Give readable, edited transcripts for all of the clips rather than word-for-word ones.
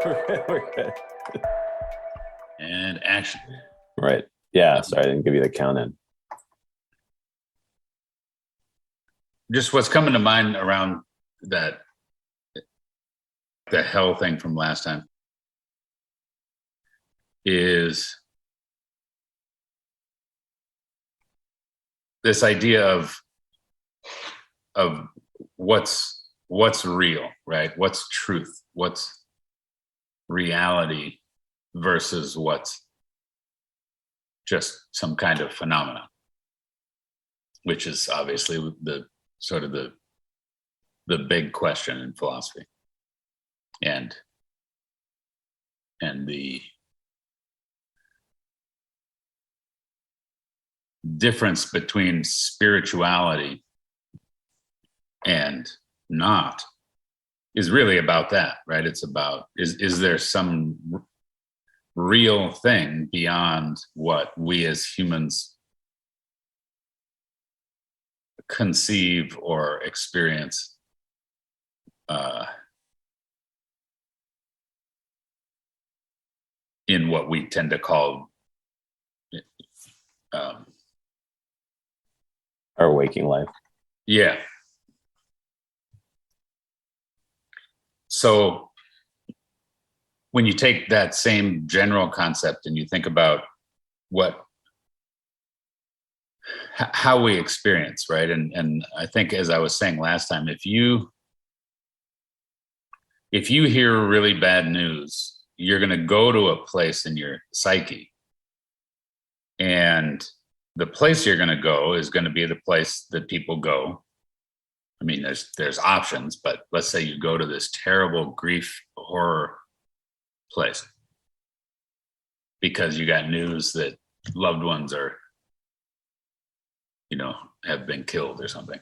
We're good. And action. Right. Yeah. Sorry, I didn't give you the count in. Just what's coming to mind around that, the hell thing from last time, is this idea of what's real, right? What's truth? What's reality versus what's just some kind of phenomenon, which is obviously the sort of the big question in philosophy, and the difference between spirituality and not is really about that, right? It's about, is there some real thing beyond what we as humans conceive or experience in what we tend to call Our waking life. Yeah. So when you take that same general concept and you think about how we experience, right? And I think, as I was saying last time, if you hear really bad news, you're going to go to a place in your psyche, and the place you're going to go is going to be the place that people go. I mean, there's options, but let's say you go to this terrible grief horror place because you got news that loved ones are, have been killed or something.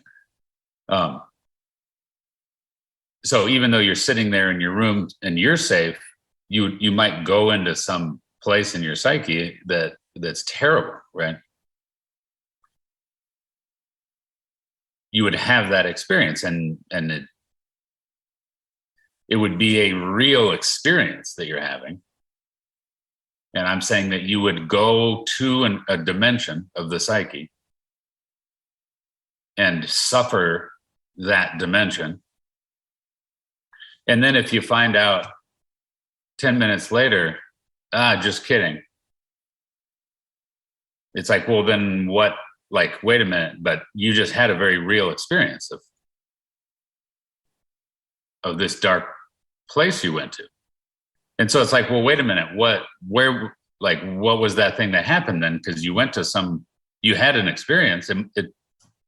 So even though you're sitting there in your room and you're safe, you might go into some place in your psyche that's terrible, right? You would have that experience, and it would be a real experience that you're having. And I'm saying that you would go to a dimension of the psyche and suffer that dimension. And then if you find out 10 minutes later, just kidding. It's like, well, then what? Like, wait a minute, but you just had a very real experience of this dark place you went to. And so it's like, well, wait a minute, what was that thing that happened then? Because you went to you had an experience, and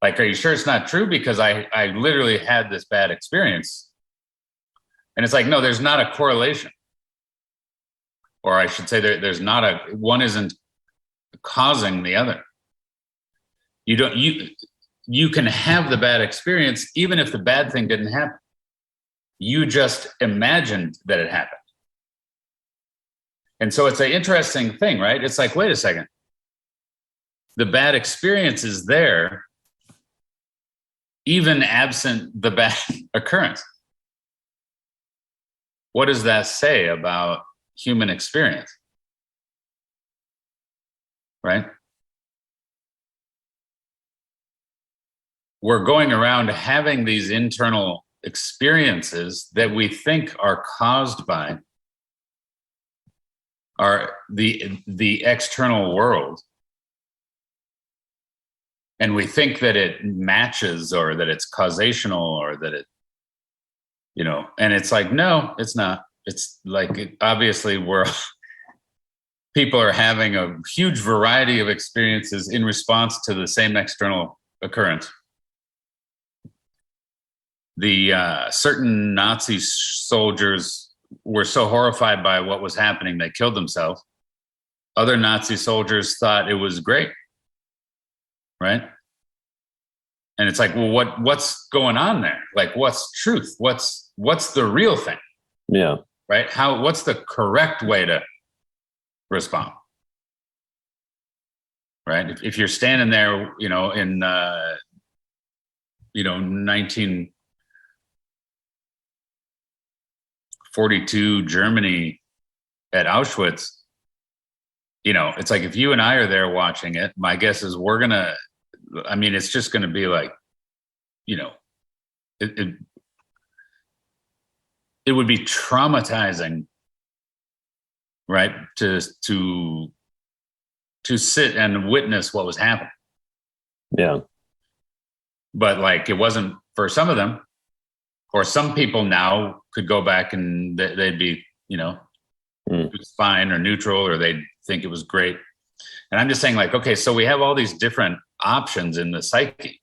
are you sure it's not true? Because I literally had this bad experience. And it's like, no, there's not a correlation. Or I should say there's not one isn't causing the other. You can have the bad experience even if the bad thing didn't happen. You just imagined that it happened. And so it's an interesting thing, right? It's like, wait a second. The bad experience is there, even absent the bad occurrence. What does that say about human experience? Right? We're going around having these internal experiences that we think are caused by the external world. And we think that it matches, or that it's causational, or that it, and it's like, no, it's not. It's like, obviously people are having a huge variety of experiences in response to the same external occurrence. The certain Nazi soldiers were so horrified by what was happening, they killed themselves. Other Nazi soldiers thought it was great, right? And it's like, well, what's going on there? Like, what's truth? What's the real thing? Yeah. Right? What's the correct way to respond? Right? If you're standing there, in 19 42 Germany at Auschwitz, you know, it's like if you and I are there watching it, my guess is it's just going to be like, you know, it would be traumatizing, right? To sit and witness what was happening. Yeah. But like, it wasn't for some of them, or some people now could go back and they'd be, you know, fine or neutral, or they'd think it was great. And I'm just saying, like, okay, so we have all these different options in the psyche.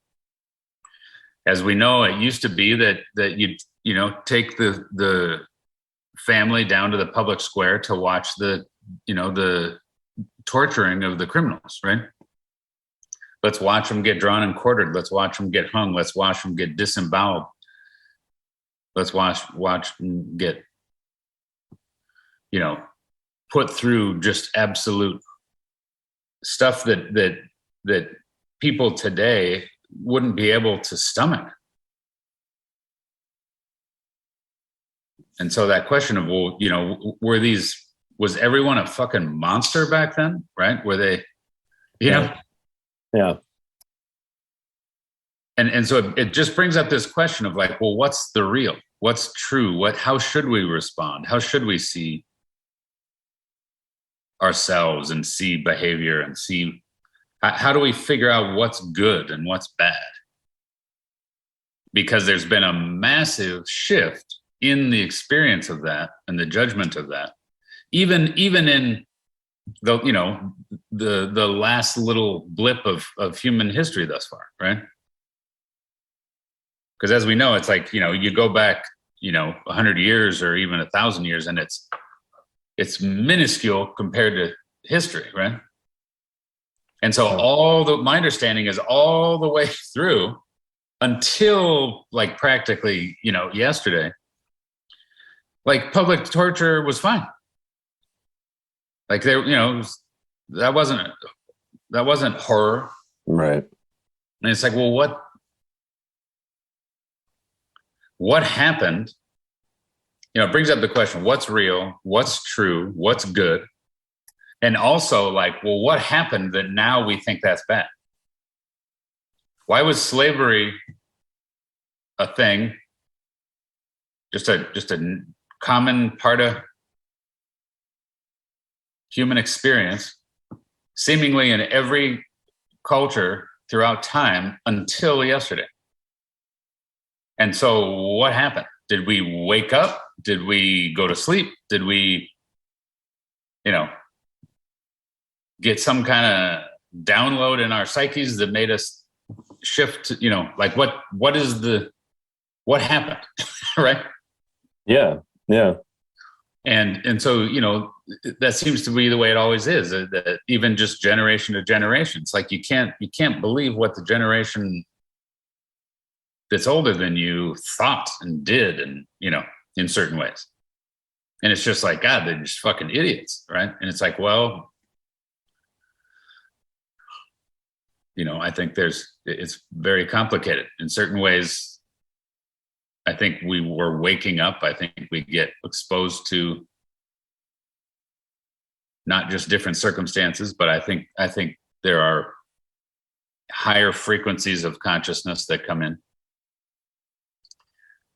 As we know, it used to be that you know, take the family down to the public square to watch the torturing of the criminals, right? Let's watch them get drawn and quartered. Let's watch them get hung. Let's watch them get disemboweled. Let's watch them get, you know, put through just absolute stuff that people today wouldn't be able to stomach. And so that question of, well, you know, was everyone a fucking monster back then? Right? Were they, you know? Yeah. And so it just brings up this question of like, well, what's the real? What's true? How should we respond? How should we see ourselves and see behavior and see, how do we figure out what's good and what's bad? Because there's been a massive shift in the experience of that and the judgment of that, even in the, you know, the last little blip of human history thus far, right? Because as we know, it's like, you know, you go back, you know, 100 years or even 1,000 years, and it's minuscule compared to history, right? And so my understanding is all the way through until like practically, you know, yesterday, like public torture was fine. Like there, you know, that wasn't horror. Right. And it's like, well, what happened? You know, it brings up the question, what's real, what's true, what's good? And also like, well, what happened that now we think that's bad? Why was slavery a thing? Just a common part of human experience, seemingly in every culture throughout time until yesterday. And so what happened? Did we wake up? Did we go to sleep? Did we, you know, get some kind of download in our psyches that made us shift, you know, like what happened? Right? Yeah. Yeah. And so, you know, that seems to be the way it always is, that even just generation to generation, it's like you can't believe what the generation that's older than you thought and did, and, you know, in certain ways. And it's just like, God, they're just fucking idiots, right? And it's like, well, you know, I think it's very complicated in certain ways. I think we were waking up. I think we get exposed to not just different circumstances, but I think there are higher frequencies of consciousness that come in.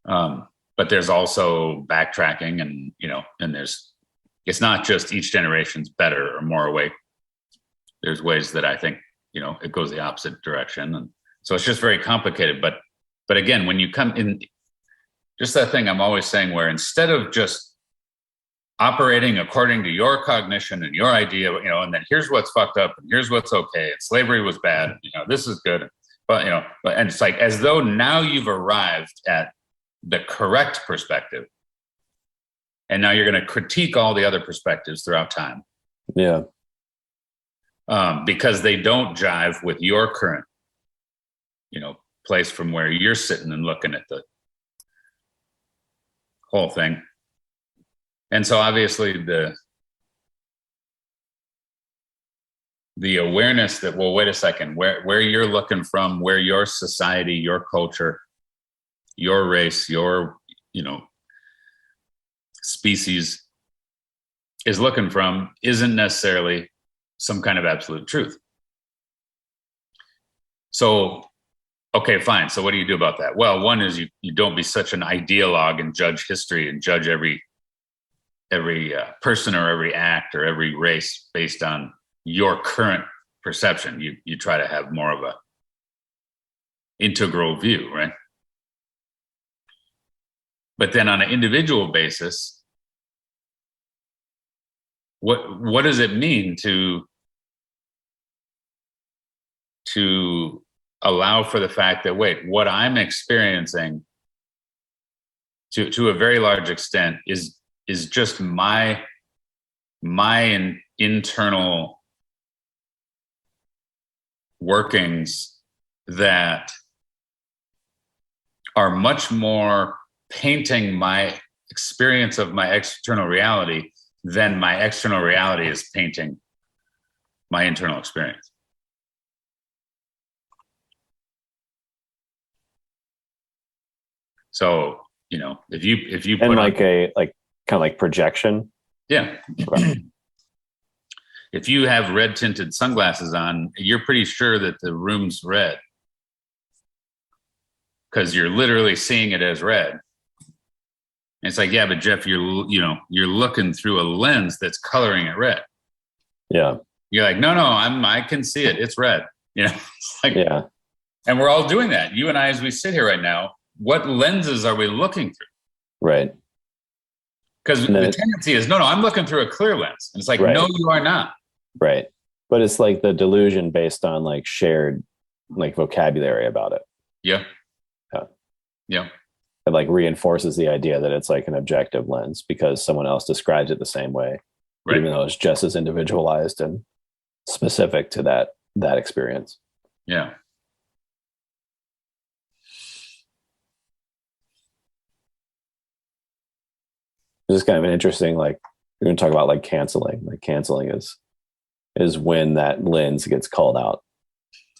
But there's also backtracking, and, you know, and it's not just each generation's better or more awake. There's ways that I think, you know, it goes the opposite direction. And so it's just very complicated. But again, when you come in, just that thing I'm always saying, where instead of just operating according to your cognition and your idea, you know, and then here's what's fucked up and here's what's okay, and slavery was bad, you know, this is good, but, you know, and it's like as though now you've arrived at the correct perspective, and now you're going to critique all the other perspectives throughout time. Yeah. Because they don't jive with your current, you know, place from where you're sitting and looking at the whole thing. And so obviously the awareness that, well, wait a second, where you're looking from, where your society, your culture, your race, your, you know, species is looking from isn't necessarily some kind of absolute truth. So, okay, fine. So what do you do about that? Well, one is you don't be such an ideologue and judge history and judge every person or every act or every race based on your current perception. You try to have more of a integral view, right? But then on an individual basis, what does it mean to allow for the fact that, wait, what I'm experiencing to a very large extent is just my internal workings that are much more painting my experience of my external reality than my external reality is painting my internal experience. So, if you put and like a kind of like projection. Yeah. If you have red tinted sunglasses on, you're pretty sure that the room's red because you're literally seeing it as red. And it's like, yeah, but Jeff, you're looking through a lens that's coloring it red. Yeah. You're like, no, I can see it. It's red. It's like, yeah. And we're all doing that. You and I, as we sit here right now, what lenses are we looking through? Right. Because the tendency is, no, I'm looking through a clear lens. And it's like, no, you are not. Right. But it's like the delusion based on like shared like vocabulary about it. Yeah. Yeah. Yeah. It like reinforces the idea that it's like an objective lens because someone else describes it the same way, right, even though it's just as individualized and specific to that experience. Yeah. This is kind of an interesting, like, we're going to talk about like canceling. Like canceling is when that lens gets called out.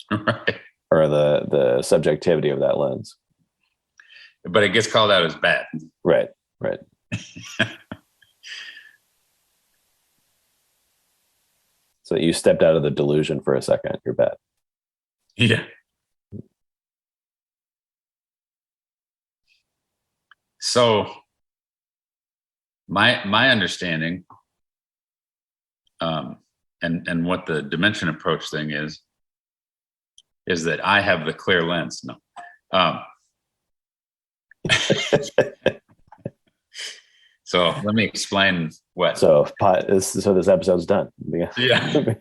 Right. Or the subjectivity of that lens. But it gets called out as bad. Right. So you stepped out of the delusion for a second, you're bad. Yeah. So my understanding, and what the dimension approach thing is that I have the clear lens. No. So let me explain what. So this episode's done. Yeah.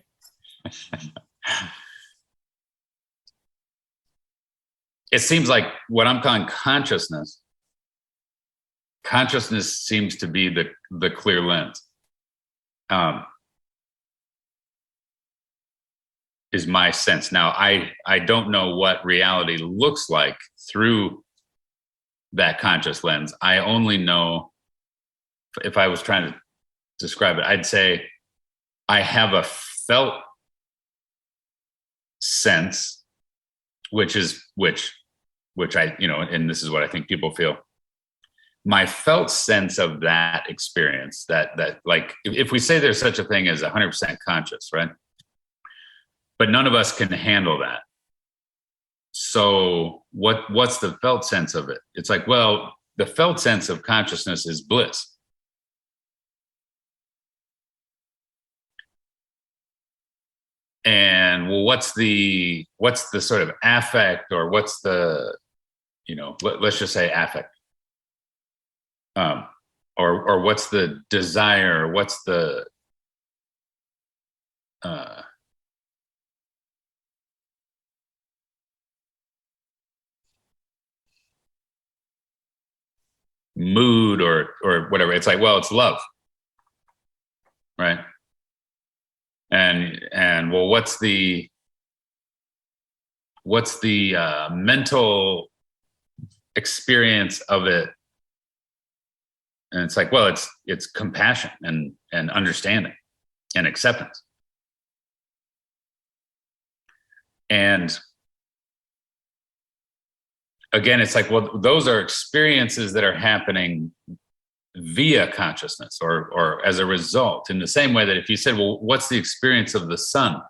It seems like what I'm calling consciousness seems to be the clear lens. Is my sense. Now, I don't know what reality looks like through that conscious lens. I only know, if I was trying to describe it, I'd say I have a felt sense, which I, and this is what I think people feel. My felt sense of that experience, that like, if we say there's such a thing as 100% conscious, right? But none of us can handle that. So what's the felt sense of it? It's like, well, the felt sense of consciousness is bliss. And well, what's the sort of affect, or what's the, let's just say affect. Or what's the desire? What's the mood or whatever? It's like, well, it's love, right? And well, what's the mental experience of it? And it's like, well, it's compassion and understanding and acceptance. And again, it's like, well, those are experiences that are happening via consciousness, or as a result, in the same way that if you said, well, what's the experience of the sun?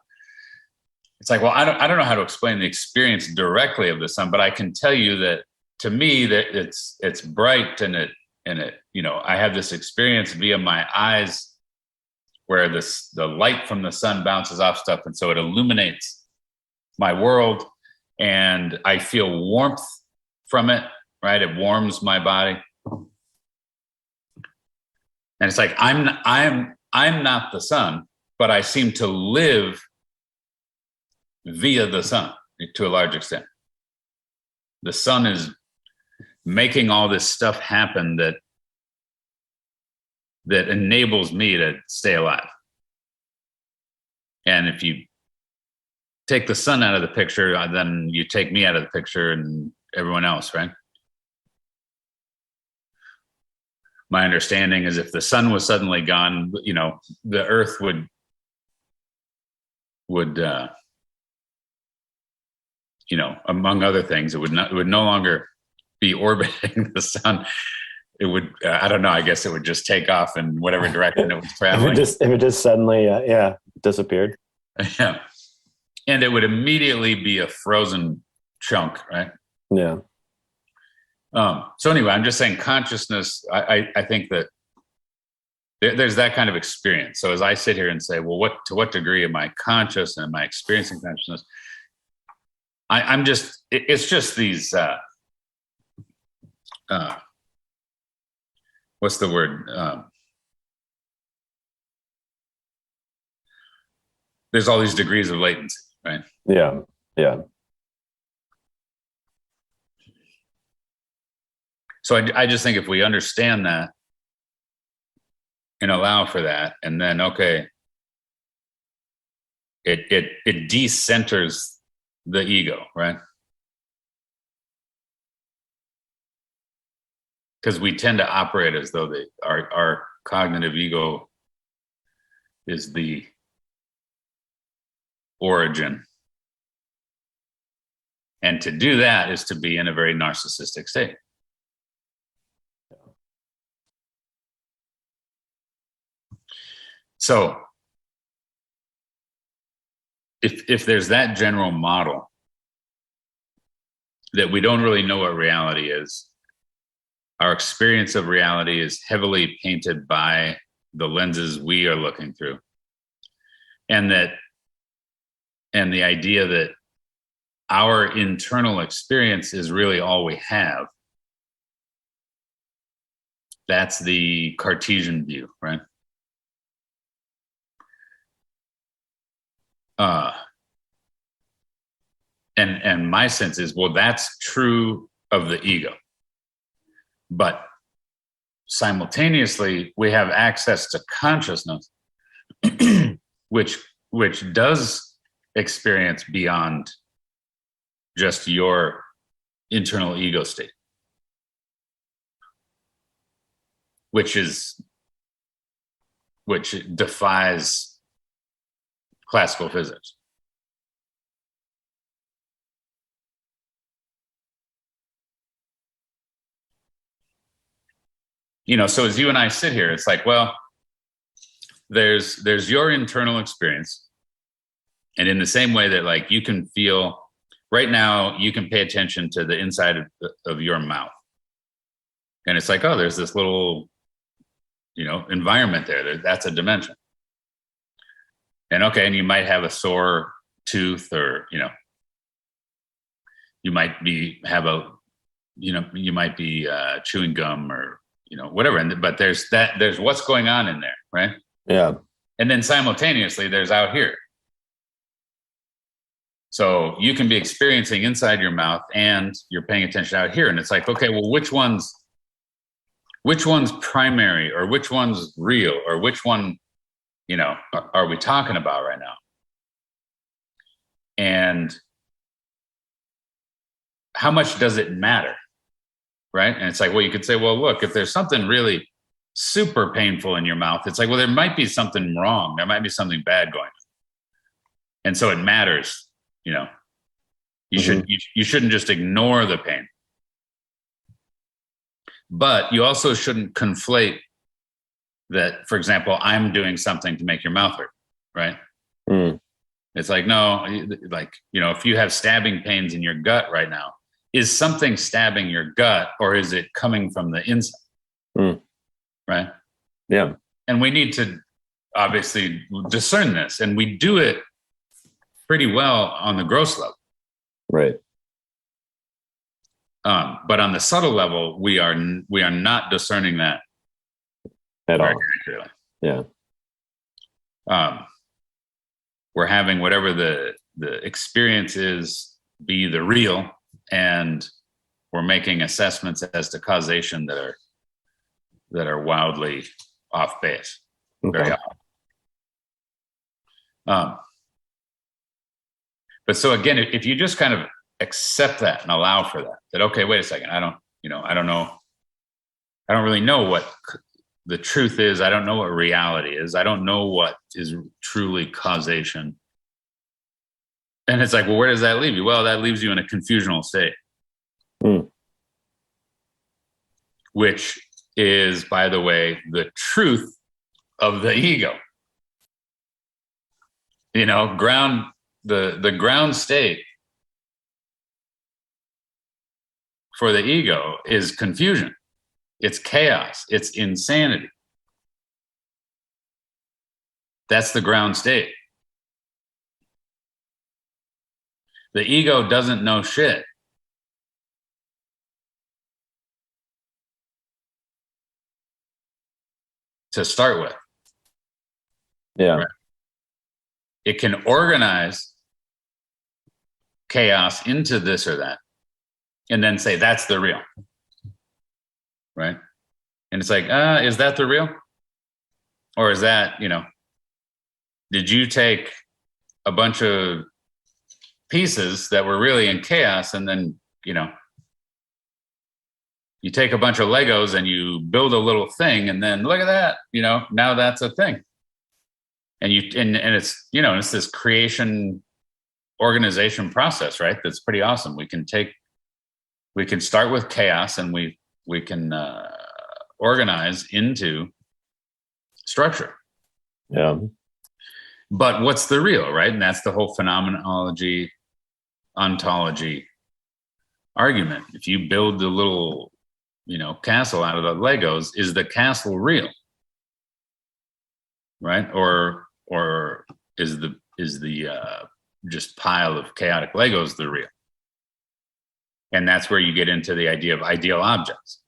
It's like, well, I don't know how to explain the experience directly of the sun, but I can tell you that to me that it's bright, and it, you know, I have this experience via my eyes where the light from the sun bounces off stuff, and so it illuminates my world, and I feel warmth from it, right? It warms my body. And it's like, I'm not the sun, but I seem to live via the sun to a large extent. The sun is making all this stuff happen that enables me to stay alive. And if you take the sun out of the picture, then you take me out of the picture and everyone else, right? My understanding is if the sun was suddenly gone, you know, the earth would you know, among other things, it would no longer be orbiting the sun. It would, I don't know, I guess it would just take off in whatever direction it was traveling. If it just suddenly, disappeared. Yeah. And it would immediately be a frozen chunk, right? Yeah. So anyway, I'm just saying consciousness, I think that there's that kind of experience. So as I sit here and say, well, to what degree am I conscious and am I experiencing consciousness? It's just these, what's the word? There's all these degrees of latency, right? Yeah. Yeah. So I just think if we understand that and allow for that, and then, okay, it decenters the ego, right? Because we tend to operate as though our cognitive ego is the origin. And to do that is to be in a very narcissistic state. So if there's that general model that we don't really know what reality is, our experience of reality is heavily painted by the lenses we are looking through. And the idea that our internal experience is really all we have. That's the Cartesian view, right? And my sense is, well, that's true of the ego. But simultaneously, we have access to consciousness, which does experience beyond just your internal ego state, which defies classical physics. You know, so as you and I sit here, it's like, well, there's your internal experience. And in the same way that, like, you can feel right now, you can pay attention to the inside of your mouth. And it's like, oh, there's this little, you know, environment there. That's a dimension. And okay, and you might have a sore tooth, or, you know, you might be chewing gum, or, you know, whatever. But there's what's going on in there, right? Yeah. And then simultaneously there's out here. So you can be experiencing inside your mouth and you're paying attention out here. And it's like, okay, well, which one's primary, or which one's real, or which one, you know, are we talking about right now? And how much does it matter? Right? And it's like, well, you could say, well, look, if there's something really super painful in your mouth, it's like, well, there might be something wrong. There might be something bad going on. And so it matters, you know. You shouldn't just ignore the pain. But you also shouldn't conflate that, for example, I'm doing something to make your mouth hurt, right? It's like, no, like, if you have stabbing pains in your gut right now, is something stabbing your gut, or is it coming from the inside? Right? Yeah. And we need to obviously discern this, and we do it pretty well on the gross level. Right. But on the subtle level, we are not discerning that at all. Accurately. Yeah. We're having whatever the experience is be the real, and we're making assessments as to causation that are wildly off base. Okay. Very often. But so again, if you just kind of accept that and allow for that okay, wait a second, I don't know. I don't really know what the truth is. I don't know what reality is. I don't know what is truly causation. And it's like, well, where does that leave you? Well, that leaves you in a confusional state. Which is, by the way, the truth of the ego. The ground state for the ego is confusion. It's chaos. It's insanity. That's the ground state. The ego doesn't know shit. To start with. Yeah. Right? It can organize chaos into this or that, and then say that's the real. Right? And it's like, is that the real? Or is that, did you take a bunch of pieces that were really in chaos, and then, you take a bunch of Legos and you build a little thing, and then look at that, now that's a thing. And it's, it's this creation organization process, right? That's pretty awesome. We can start with chaos, and we can organize into structure. Yeah. But what's the real, right? And that's the whole phenomenology, ontology argument. If you build the little, castle out of the Legos, is the castle real? Right? Or is the just pile of chaotic Legos the real? And that's where you get into the idea of ideal objects.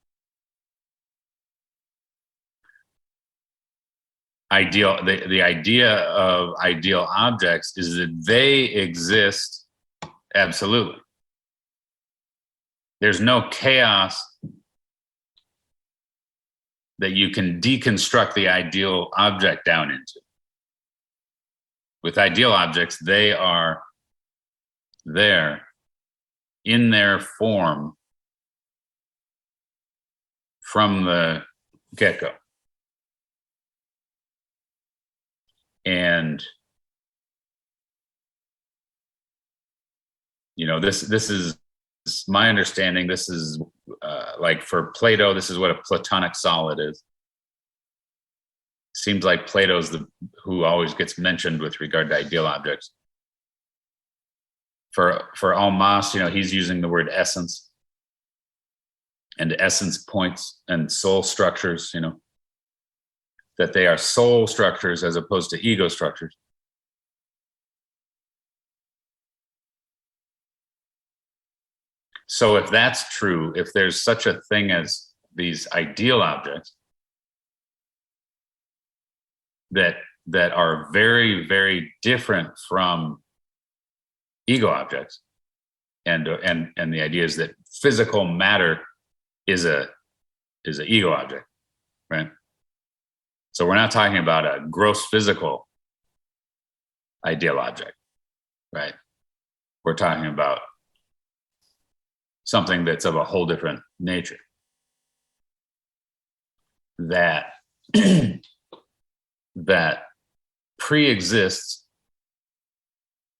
The idea of ideal objects is that they exist absolutely. There's no chaos that you can deconstruct the ideal object down into. With ideal objects, they are there in their form from the get-go. And this is my understanding. This is like for Plato, this is what a Platonic solid is. Seems like Plato's who always gets mentioned with regard to ideal objects. For Almas, he's using the word essence and essence points and soul structures, that they are soul structures as opposed to ego structures. So if that's true, if there's such a thing as these ideal objects that are very, very different from ego objects, and the idea is that physical matter is an ego object, right? So we're not talking about a gross physical ideal object, right? We're talking about something that's of a whole different nature that that pre-exists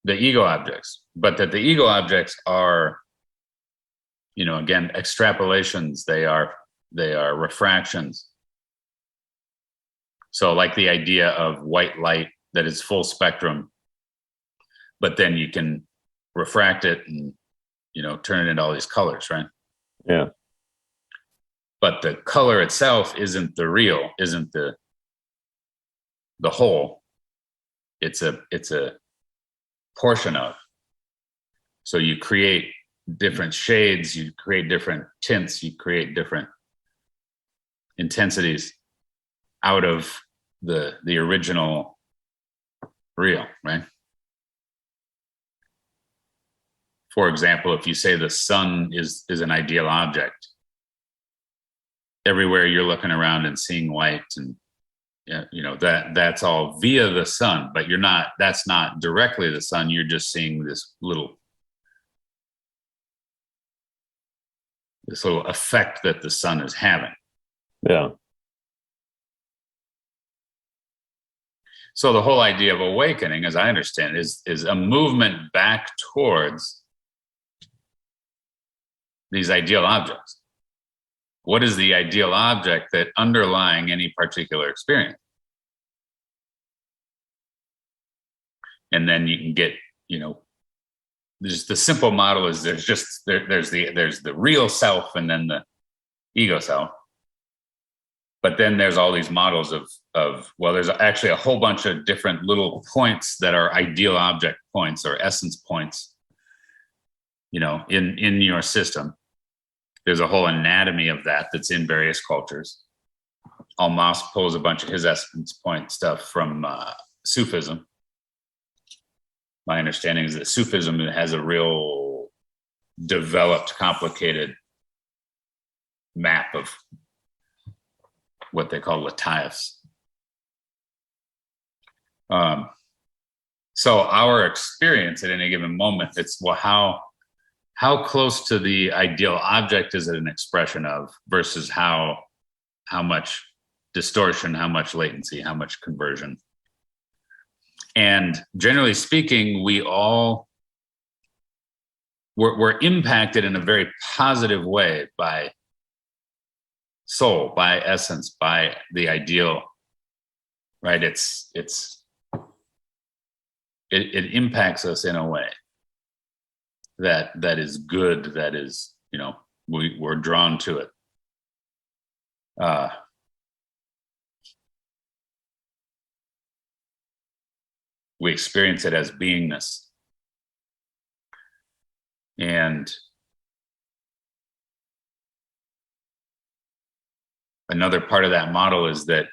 the ego objects, but that the ego objects are, again, extrapolations. They are They are refractions. So like the idea of white light that is full spectrum, but then you can refract it and, turn it into all these colors, right? Yeah. But the color itself isn't the real, isn't the whole. It's a portion of. So you create different shades, you create different tints, you create different intensities out of the original real, right? For example, if you say the sun is an ideal object, everywhere you're looking around and seeing light, and that's all via the sun, but that's not directly the sun. You're just seeing this little effect that the sun is having. Yeah. So the whole idea of awakening, as I understand it, is a movement back towards these ideal objects. What is the ideal object that underlying any particular experience? And then you can get, there's the simple model is there's the real self and then the ego self. But then there's all these models of there's actually a whole bunch of different little points that are ideal object points or essence points, in your system. There's a whole anatomy of that's in various cultures. Almas pulls a bunch of his essence point stuff from Sufism. My understanding is that Sufism has a real developed, complicated map of what they call lataifs. So our experience at any given moment, it's how close to the ideal object is it an expression of versus how much distortion, how much latency, how much conversion. And generally speaking, we're impacted in a very positive way by soul, by essence, by the ideal, right? It impacts us in a way that is good, that is, we're drawn to it. We experience it as beingness. And another part of that model is that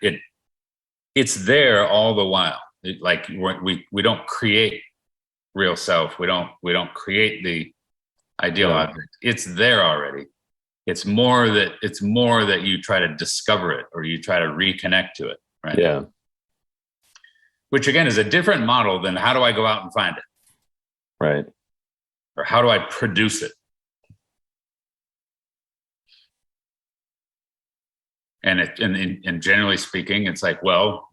it's there all the while. We don't create real self. We don't create the ideal object. It's there already. It's more that you try to discover it or you try to reconnect to it, right? Yeah. Which again is a different model than how do I go out and find it? Right. Or how do I produce it? And generally speaking, it's like, well,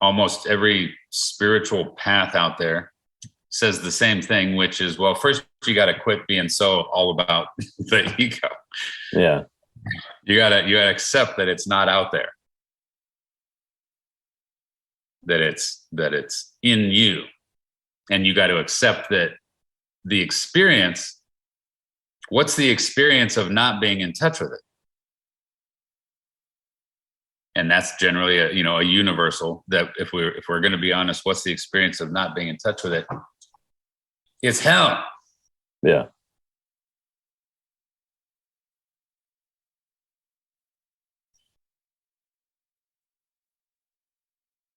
almost every spiritual path out there says the same thing, which is, well, first you got to quit being so all about the ego. Yeah. You gotta accept that it's not out there. That it's in you. And you got to accept that the experience, what's the experience of not being in touch with it? And that's generally a universal that if we're going to be honest, what's the experience of not being in touch with it? It's hell. Yeah.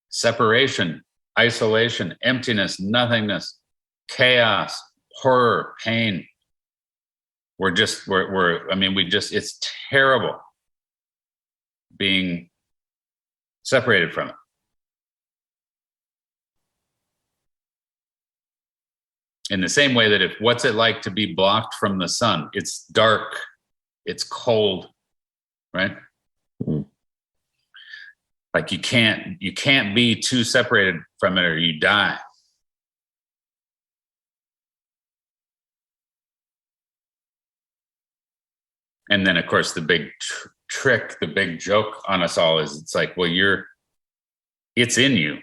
Separation, isolation, emptiness, nothingness, chaos, horror, pain. It's terrible being separated from it. In the same way that what's it like to be blocked from the sun? It's dark, it's cold, right? Mm-hmm. Like you can't be too separated from it or you die. And then of course the big trick, the big joke on us all is it's like, well, it's in you.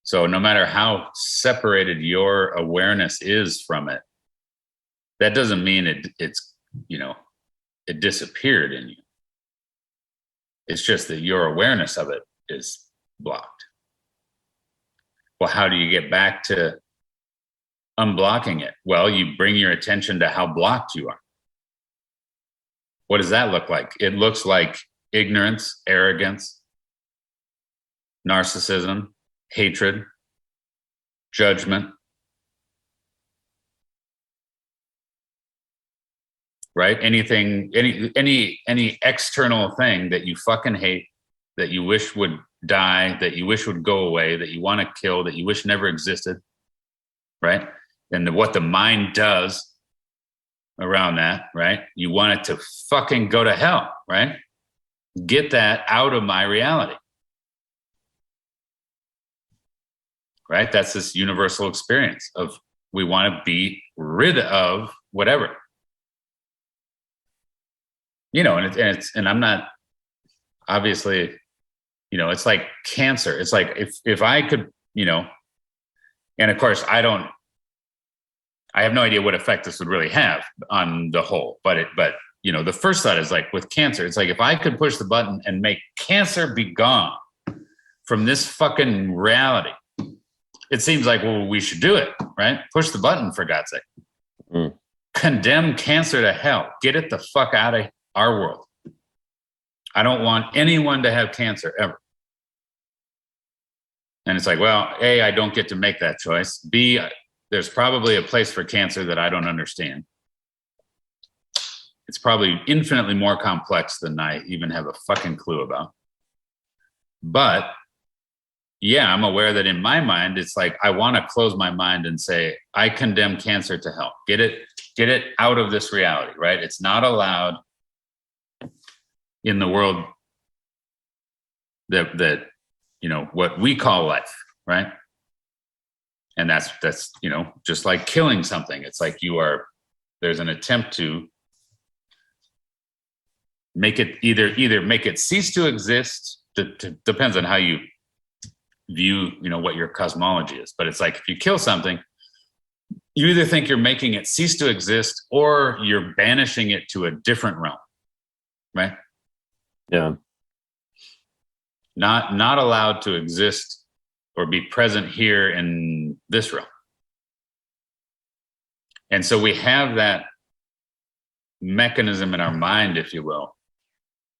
So no matter how separated your awareness is from it, that doesn't mean it's, it disappeared in you. It's just that your awareness of it is blocked. Well, how do you get back to unblocking it? Well, you bring your attention to how blocked you are. What does that look like? It looks like ignorance, arrogance, narcissism, hatred, judgment. Right? Anything, any external thing that you fucking hate, that you wish would die, that you wish would go away, that you want to kill, that you wish never existed. Right? And what the mind does around that, right? You want it to fucking go to hell, right? Get that out of my reality. Right? That's this universal experience of we want to be rid of whatever. And I'm not, obviously, it's like cancer. It's like if I could, and of course I have no idea what effect this would really have on the whole, but the first thought is like with cancer, it's like if I could push the button and make cancer be gone from this fucking reality, it seems like, well, we should do it, right? Push the button, for God's sake. Condemn cancer to hell. Get it the fuck out of our world. I don't want anyone to have cancer ever. And it's like, well, A, I don't get to make that choice. B, there's probably a place for cancer that I don't understand. It's probably infinitely more complex than I even have a fucking clue about. But yeah, I'm aware that in my mind, it's like, I want to close my mind and say, I condemn cancer to hell. Get it out of this reality, right? It's not allowed in the world that what we call life, right? And that's just like killing something. It's like there's an attempt to make it either make it cease to exist. Depends on how you view what your cosmology is, but it's like if you kill something, you either think you're making it cease to exist or you're banishing it to a different realm, right? Yeah. Not allowed to exist or be present here in this realm. And so we have that mechanism in our mind, if you will,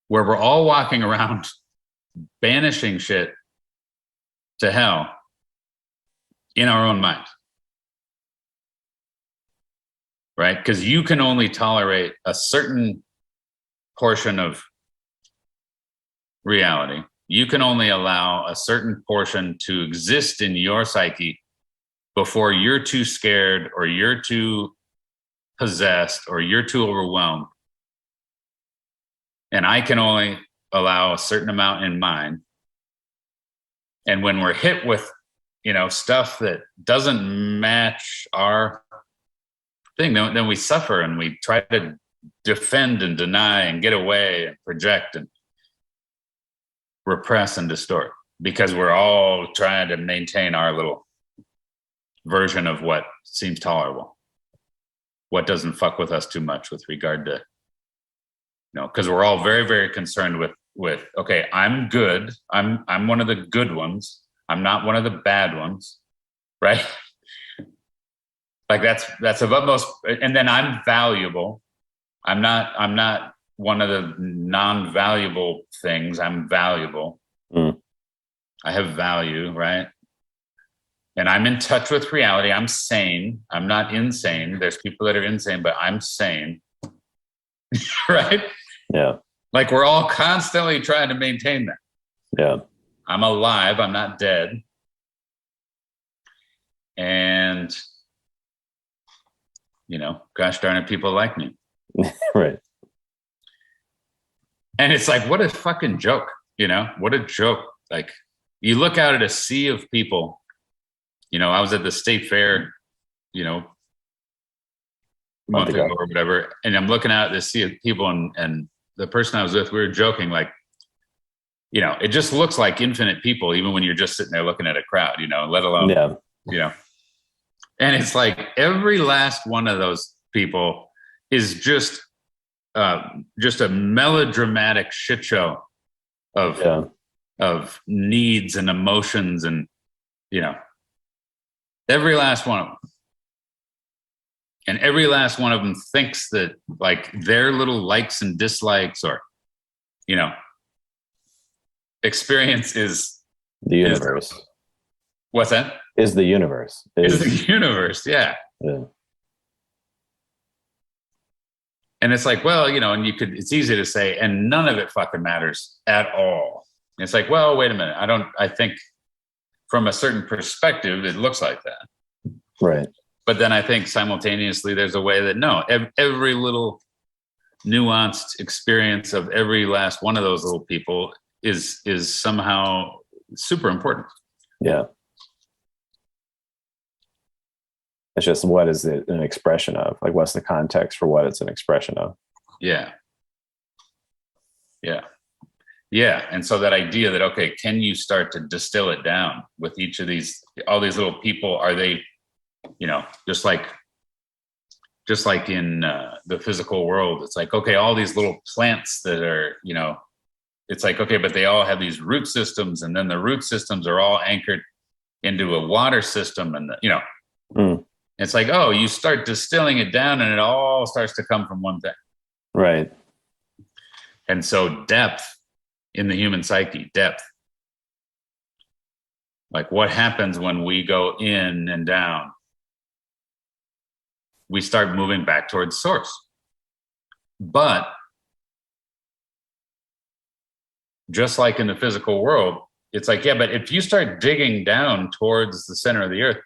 where we're all walking around banishing shit to hell in our own mind. Right? Because you can only tolerate a certain portion of reality. You can only allow a certain portion to exist in your psyche before you're too scared or you're too possessed or you're too overwhelmed. And I can only allow a certain amount in mine. And when we're hit with, stuff that doesn't match our thing, then we suffer and we try to defend and deny and get away and project and repress and distort because we're all trying to maintain our little version of what seems tolerable, what doesn't fuck with us too much with regard to, because we're all very, very concerned with, okay, I'm good. I'm one of the good ones. I'm not one of the bad ones. Right. Like that's of utmost, and then I'm valuable. I'm not one of the non-valuable things. I'm valuable. I have value, right? And I'm in touch with reality. I'm sane. I'm not insane. There's people that are insane, but I'm sane. Right? Yeah. Like we're all constantly trying to maintain that. Yeah. I'm alive. I'm not dead. And, gosh darn it, people like me. Right. And it's like, what a fucking joke, what a joke. Like you look out at a sea of people, I was at the state fair, month ago or whatever, and I'm looking out at this sea of people, and the person I was with, we were joking, like, you know, it just looks like infinite people, even when you're just sitting there looking at a crowd, you know, let alone, you know, and it's like every last one of those people is just a melodramatic shit show of needs and emotions, and, you know, every last one of them. And every last one of them thinks that, like, their little likes and dislikes, or, you know, experience is the universe. What's that? Is the universe. Is the universe, yeah. And it's like, well, you know, and it's easy to say, and none of it fucking matters at all. And it's like, well, wait a minute. I think from a certain perspective, it looks like that. Right. But then I think simultaneously there's a way that, no, every little nuanced experience of every last one of those little people is somehow super important. Yeah. It's just, what is it an expression of? Like, what's the context for what it's an expression of? Yeah. Yeah. Yeah. And so that idea that, okay, can you start to distill it down with each of these, all these little people? Are they, you know, just like in the physical world, it's like, okay, all these little plants that are, you know, it's like, okay, but they all have these root systems, and then the root systems are all anchored into a water system, and you know, it's like, oh, you start distilling it down, and it all starts to come from one thing. Right. And so depth in the human psyche, depth. Like, what happens when we go in and down? We start moving back towards source. But just like in the physical world, it's like, yeah, but if you start digging down towards the center of the earth,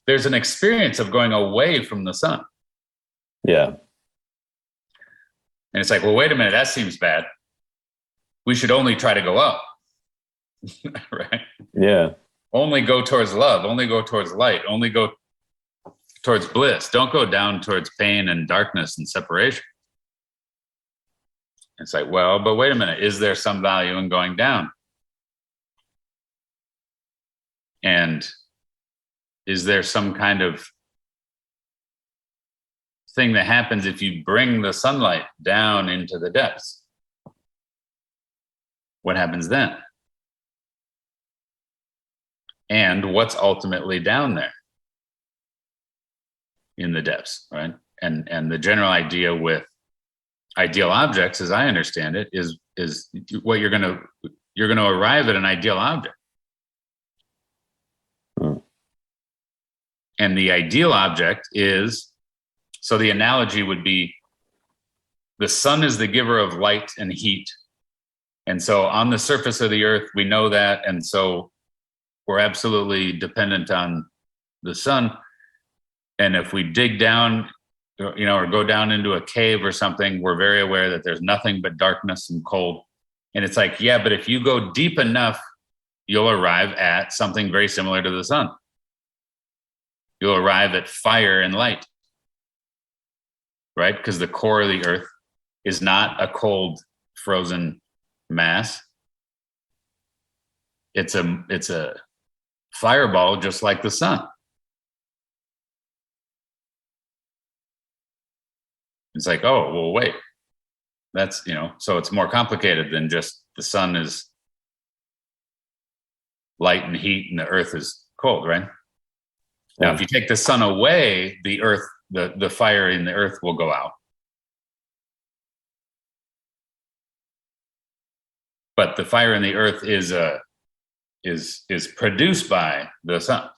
there's an experience of going away from the sun. Yeah. And it's like, well, wait a minute, that seems bad. We should only try to go up. Right? Yeah. Only go towards love, only go towards light, only go towards bliss. Don't go down towards pain and darkness and separation. It's like, well, but wait a minute, is there some value in going down? And is there some kind of thing that happens if you bring the sunlight down into the depths? What happens then? And what's ultimately down there in the depths, right? And the general idea with ideal objects, as I understand it, is what you're going to arrive at an ideal object. And the ideal object is, so the analogy would be, the sun is the giver of light and heat. And so on the surface of the earth, we know that. And so we're absolutely dependent on the sun. And if we dig down, you know, or go down into a cave or something, we're very aware that there's nothing but darkness and cold. And it's like, yeah, but if you go deep enough, you'll arrive at something very similar to the sun. You'll arrive at fire and light, right? Because the core of the earth is not a cold, frozen mass. It's a fireball, just like the sun. It's like, oh, well, wait, that's, you know, so it's more complicated than just the sun is light and heat and the earth is cold, right? Now, if you take the sun away, the earth, the fire in the earth will go out. But the fire in the earth is produced by the sun.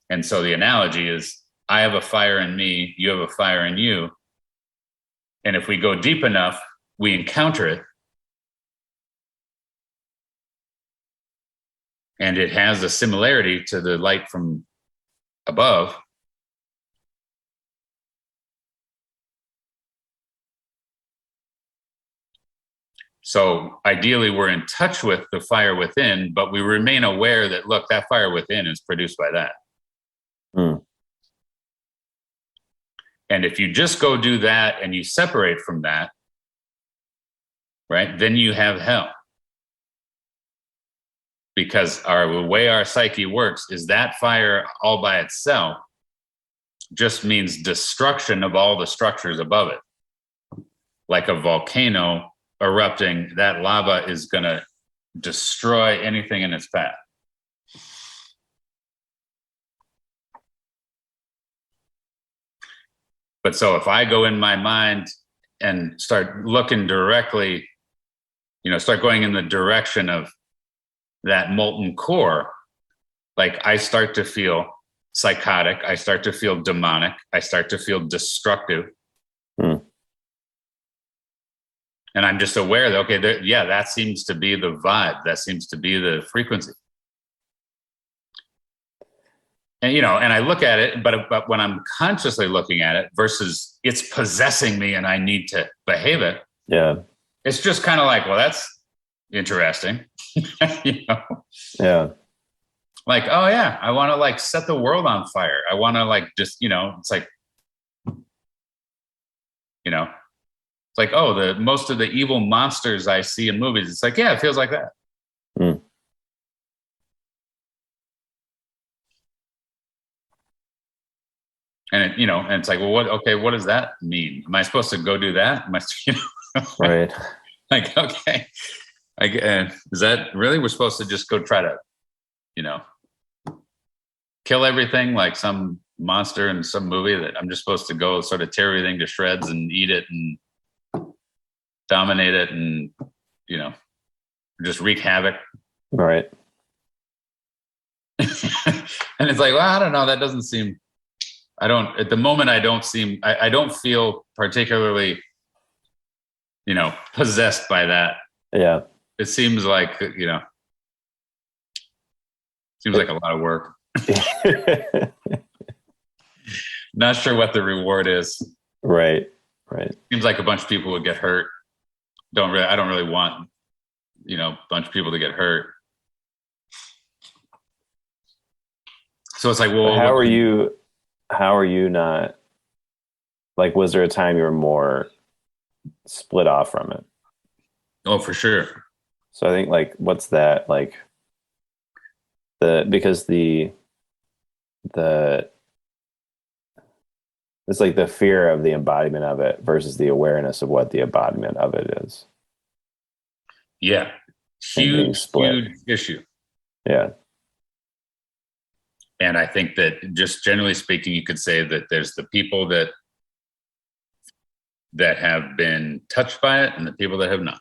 And so the analogy is, I have a fire in me, you have a fire in you. And if we go deep enough, we encounter it. And it has a similarity to the light from above. So ideally, we're in touch with the fire within, but we remain aware that, look, that fire within is produced by that. Mm. And if you just go do that and you separate from that, right, then you have hell. Because the way our psyche works is that fire all by itself just means destruction of all the structures above it. Like a volcano erupting, that lava is going to destroy anything in its path. But so if I go in my mind and start looking directly, start going in the direction of that molten core, like I start to feel psychotic, I start to feel demonic, I start to feel destructive. And I'm just aware that, okay, that seems to be the vibe, that seems to be the frequency. And, and I look at it, but when I'm consciously looking at it versus it's possessing me and I need to behave it. Yeah. It's just kind of like, well, that's interesting. Yeah. Like, oh yeah, I want to like set the world on fire. I want to like, just, it's like, it's like, oh, most of the evil monsters I see in movies, it's like, yeah, it feels like that. Mm. And and it's like, well, what does that mean? Am I supposed to go do that? Am I, Right. Like, okay. Is that really, we're supposed to just go try to, kill everything like some monster in some movie, that I'm just supposed to go sort of tear everything to shreds and eat it and dominate it and, just wreak havoc. Right. And it's like, well, I don't know. That doesn't seem, at the moment, I don't feel particularly, possessed by that. Yeah. It seems like, seems like a lot of work. Not sure what the reward is. Right. Seems like a bunch of people would get hurt. I don't really want, a bunch of people to get hurt. So it's like, well, how are you not, like, was there a time you were more split off from it? Oh, for sure. So I think, like, what's that, like, because the it's like the fear of the embodiment of it versus the awareness of what the embodiment of it is. Yeah. Huge issue. Yeah. And I think that, just generally speaking, you could say that there's the people that have been touched by it and the people that have not.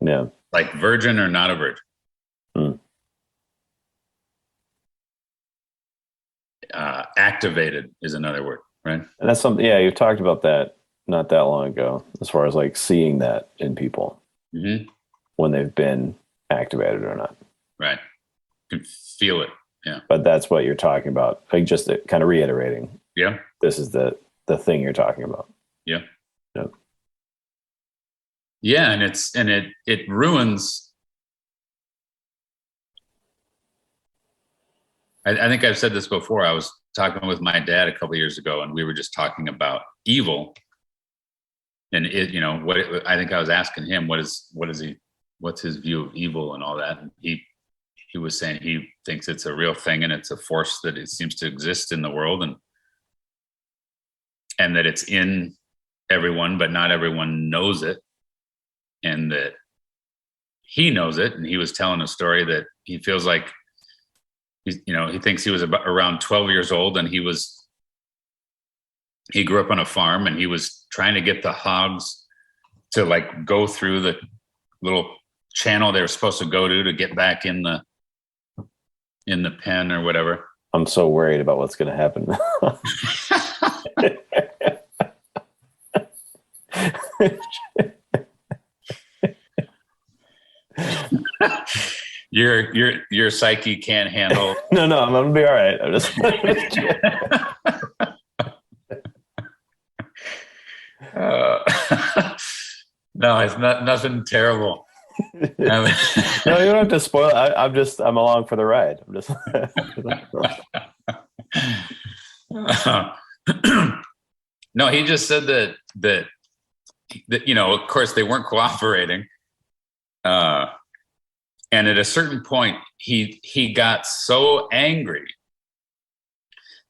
Yeah. Like virgin or not a virgin. Activated is another word, right? And that's something, you've talked about that not that long ago, as far as like seeing that in people when they've been activated or not. Right. You can feel it. Yeah. But that's what you're talking about. Like, just kind of reiterating. Yeah. This is the thing you're talking about. Yeah. Yep. Yeah. And it ruins. I think I've said this before. I was talking with my dad a couple of years ago, and we were just talking about evil. And I think I was asking him, what's his view of evil and all that. And he was saying he thinks it's a real thing, and it's a force that it seems to exist in the world, and that it's in everyone, but not everyone knows it, and that he knows it. And he was telling a story that he feels like he thinks he was around 12 years old, and he grew up on a farm, and he was trying to get the hogs to like go through the little channel they were supposed to go to get back in the pen or whatever. I'm so worried about what's going to happen. Your psyche can't handle. No, I'm gonna be all right. I'm just. No, it's nothing terrible. No, you don't have to spoil it. I'm along for the ride. I'm just. No, he just said that of course they weren't cooperating. And at a certain point, he got so angry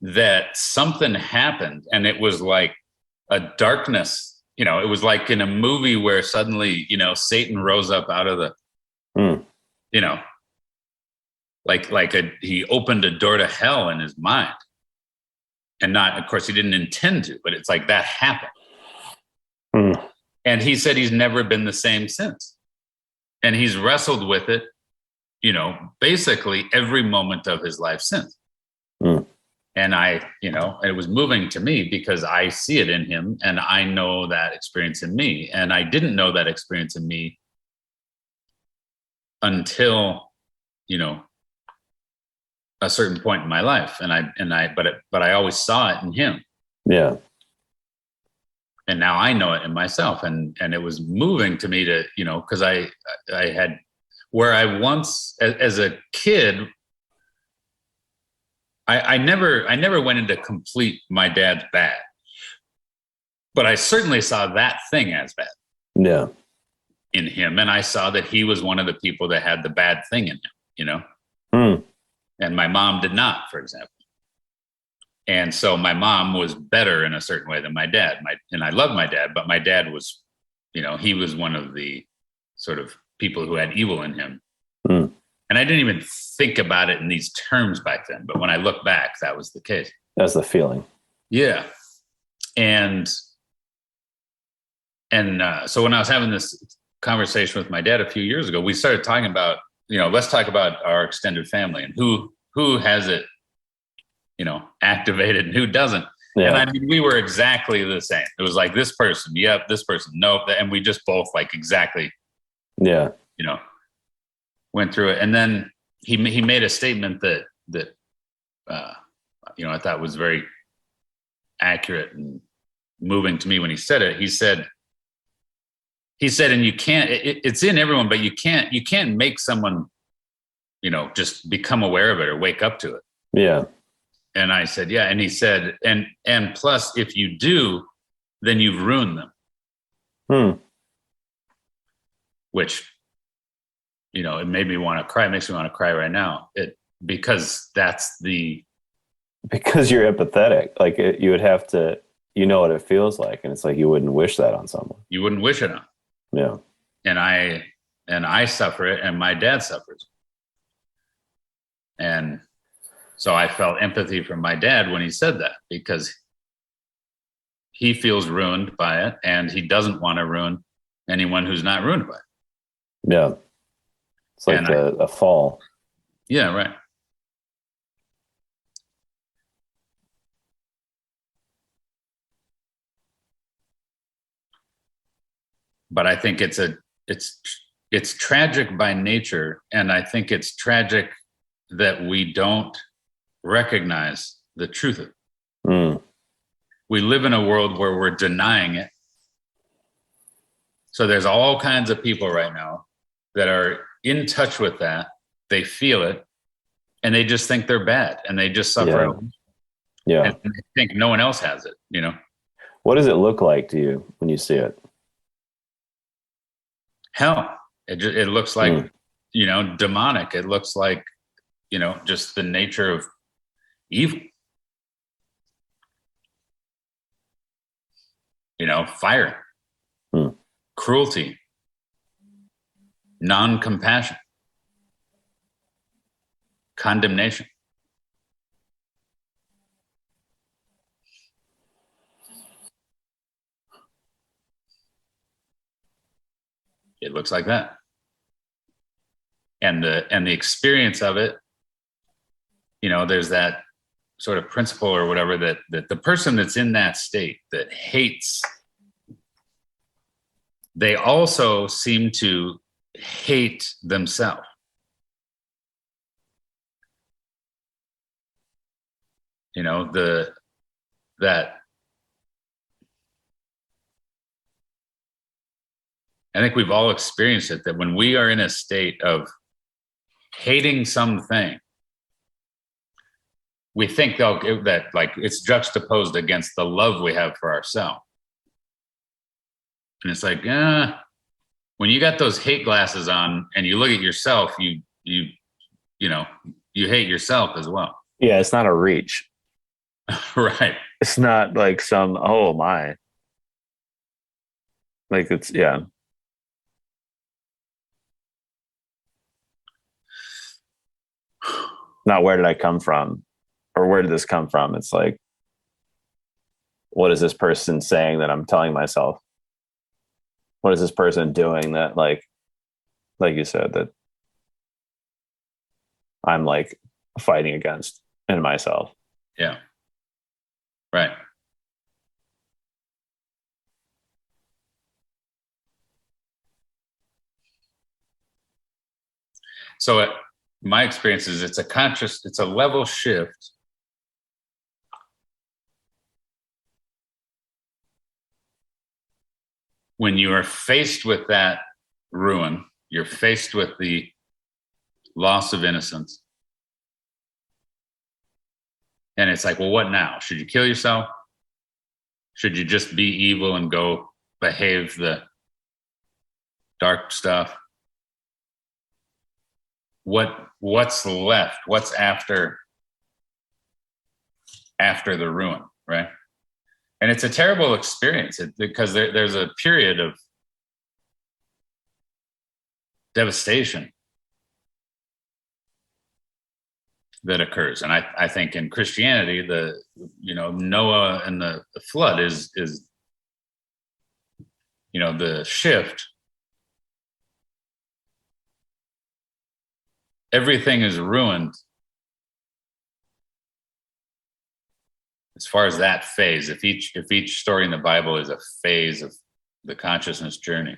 that something happened, and it was like a darkness. It was like in a movie where suddenly, Satan rose up out of the, he opened a door to hell in his mind, and not, of course, he didn't intend to, but it's like that happened. And he said he's never been the same since. And he's wrestled with it, basically every moment of his life since. And it was moving to me because I see it in him and I know that experience in me. And I didn't know that experience in me until, a certain point in my life. But I always saw it in him. Yeah. And now I know it in myself. And it was moving to me to, because I had, where I once, as a kid, I never went into complete my dad's bad, but I certainly saw that thing as bad. Yeah. In him. And I saw that he was one of the people that had the bad thing in him, and my mom did not, for example. And so my mom was better in a certain way than my dad. And I love my dad, but my dad was, he was one of the sort of people who had evil in him. And I didn't even think about it in these terms back then. But when I look back, that was the case. That's the feeling. Yeah. And so when I was having this conversation with my dad a few years ago, we started talking about, let's talk about our extended family and who has it, activated and who doesn't. Yeah. And I mean, we were exactly the same. It was like this person, yep, this person, nope. And we just both like exactly, went through it. And then he made a statement that I thought was very accurate and moving to me when he said it. He said, and you can't, it's in everyone, but you can't make someone, just become aware of it or wake up to it. Yeah. And I said, yeah. And he said, and plus if you do, then you've ruined them. Which, it made me want to cry. It makes me want to cry right now. Because you're empathetic. Like you would have to, what it feels like. And it's like, you wouldn't wish that on someone. You wouldn't wish it on. Yeah. And I suffer it, and my dad suffers. And so I felt empathy for my dad when he said that, because he feels ruined by it, and he doesn't want to ruin anyone who's not ruined by it. Yeah. It's like a fall. Yeah, right. But I think it's tragic by nature, and I think it's tragic that we don't recognize the truth of it. We live in a world where we're denying it. So there's all kinds of people right now that are in touch with that. They feel it, and they just think they're bad, and they just suffer. Yeah. And they think no one else has it, What does it look like to you when you see it? Hell. It looks like, demonic. It looks like, just the nature of evil. Fire, cruelty, non-compassion, condemnation. It looks like that. And the experience of it, there's that sort of principle or whatever that the person that's in that state that hates, they also seem to hate themselves. I think we've all experienced it, that when we are in a state of hating something, we think that like it's juxtaposed against the love we have for ourselves. And it's like, when you got those hate glasses on and you look at yourself, you hate yourself as well. Yeah, it's not a reach. Right. It's not like some, oh my. Like it's, yeah. Not where did I come from? Or where did this come from? It's like, what is this person saying that I'm telling myself? What is this person doing that, like you said, that I'm like fighting against in myself? Yeah. Right. So my experience is it's a level shift. When you are faced with that ruin, you're faced with the loss of innocence. And it's like, well, what now? Should you kill yourself? Should you just be evil and go behave the dark stuff? What's left? What's after the ruin, right? And it's a terrible experience because there's a period of devastation that occurs. And I think in Christianity, Noah and the flood is the shift. Everything is ruined as far as that phase. If each story in the Bible is a phase of the consciousness journey,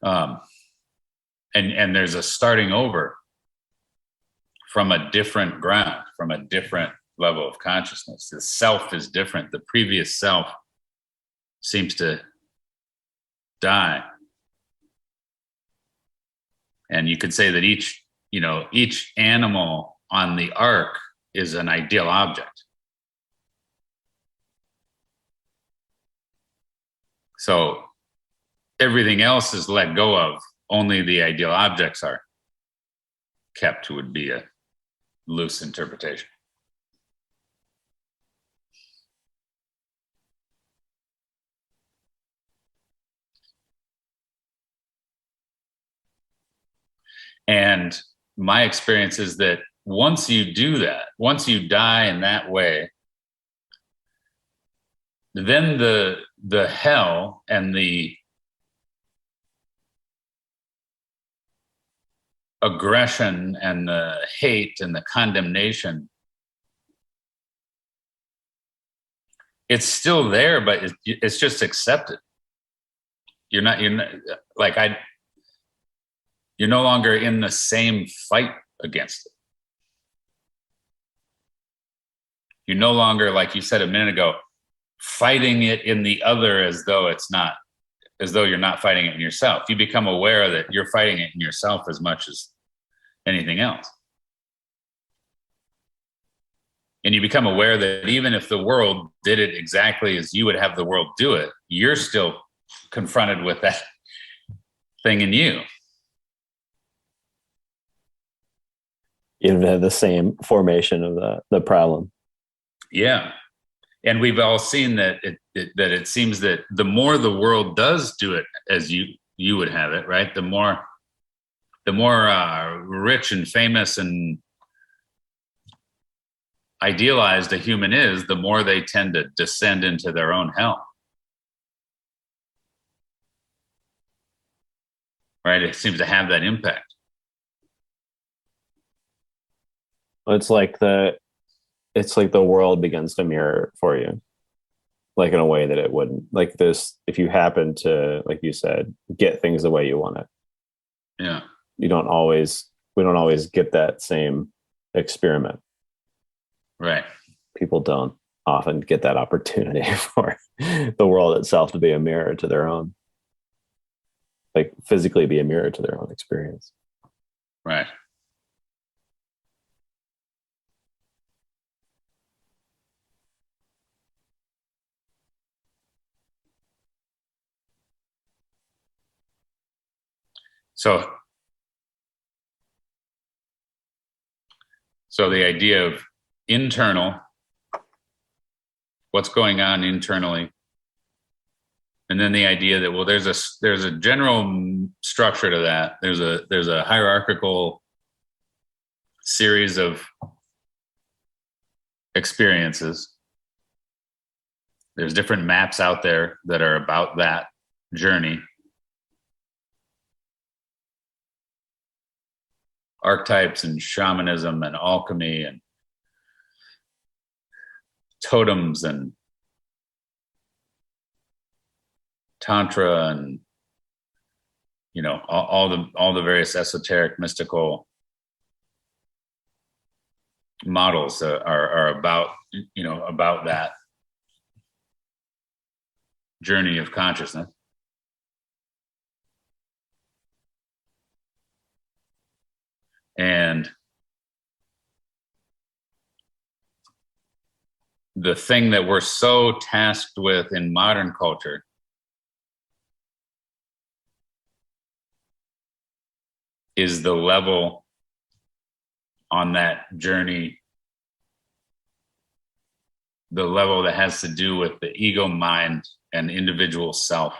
and there's a starting over from a different ground, from a different level of consciousness. The self is different. The previous self seems to die. And you could say that each animal on the ark is an ideal object. So everything else is let go of. Only the ideal objects are kept, would be a loose interpretation. And my experience is that once you do that, once you die in that way, then the hell and the aggression and the hate and the condemnation, it's still there, but it's just accepted. You're no longer in the same fight against it. You're no longer, like you said a minute ago, fighting it in the other as though you're not fighting it in yourself. You become aware that you're fighting it in yourself as much as anything else. And you become aware that even if the world did it exactly as you would have the world do it, you're still confronted with that thing in you. You have the same formation of the problem. Yeah. And we've all seen that it seems that the more the world does do it as you would have it, right? The more rich and famous and idealized a human is, the more they tend to descend into their own hell. Right? It seems to have that impact. It's like the world begins to mirror for you, like in a way that it wouldn't. Like this, if you happen to, like you said, get things the way you want it. Yeah. We don't always get that same experiment. Right. People don't often get that opportunity for the world itself to be a mirror to their own, like physically be a mirror to their own experience. Right. So the idea of internal, what's going on internally, and then the idea that, well, there's a general structure to that. There's a hierarchical series of experiences. There's different maps out there that are about that journey. Archetypes and shamanism and alchemy and totems and tantra and, you know, all the various esoteric mystical models are about, you know, about that journey of consciousness. And the thing that we're so tasked with in modern culture is the level on that journey, the level that has to do with the ego mind and individual self.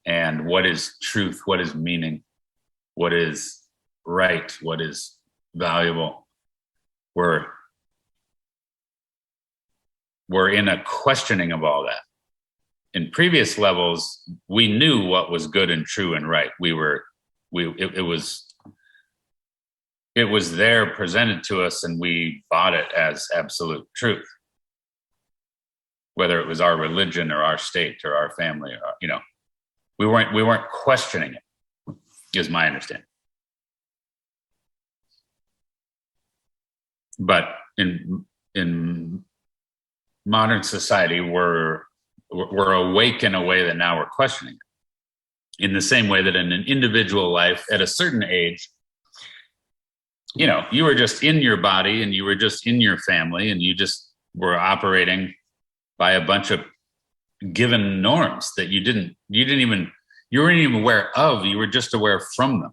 And what is truth? What is meaning? What is right? What is valuable? We're in a questioning of all that. In previous levels, we knew what was good and true and right. It was there presented to us, and we bought it as absolute truth. Whether it was our religion or our state or our family, or, you know, we weren't questioning it, is my understanding. But in modern society, we're awake in a way that now we're questioning it. In the same way that in an individual life, at a certain age, you know, you were just in your body and you were just in your family and you just were operating by a bunch of given norms that you weren't even aware of. You were just aware from them.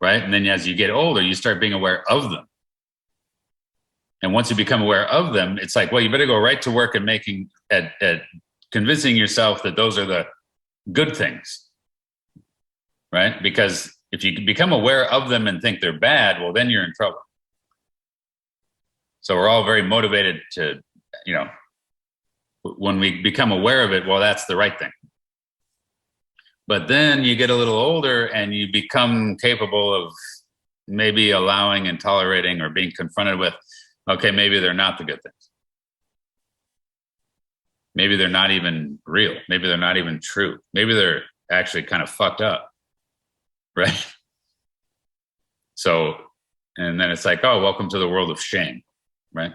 Right? And then as you get older, you start being aware of them. And once you become aware of them, it's like, well, you better go right to work and at convincing yourself that those are the good things. Right? Because if you become aware of them and think they're bad, well, then you're in trouble. So we're all very motivated to, you know, when we become aware of it, well, that's the right thing. But then you get a little older and you become capable of maybe allowing and tolerating or being confronted with, okay, maybe they're not the good things. Maybe they're not even real. Maybe they're not even true. Maybe they're actually kind of fucked up. Right? So, and then it's like, oh, welcome to the world of shame. Right?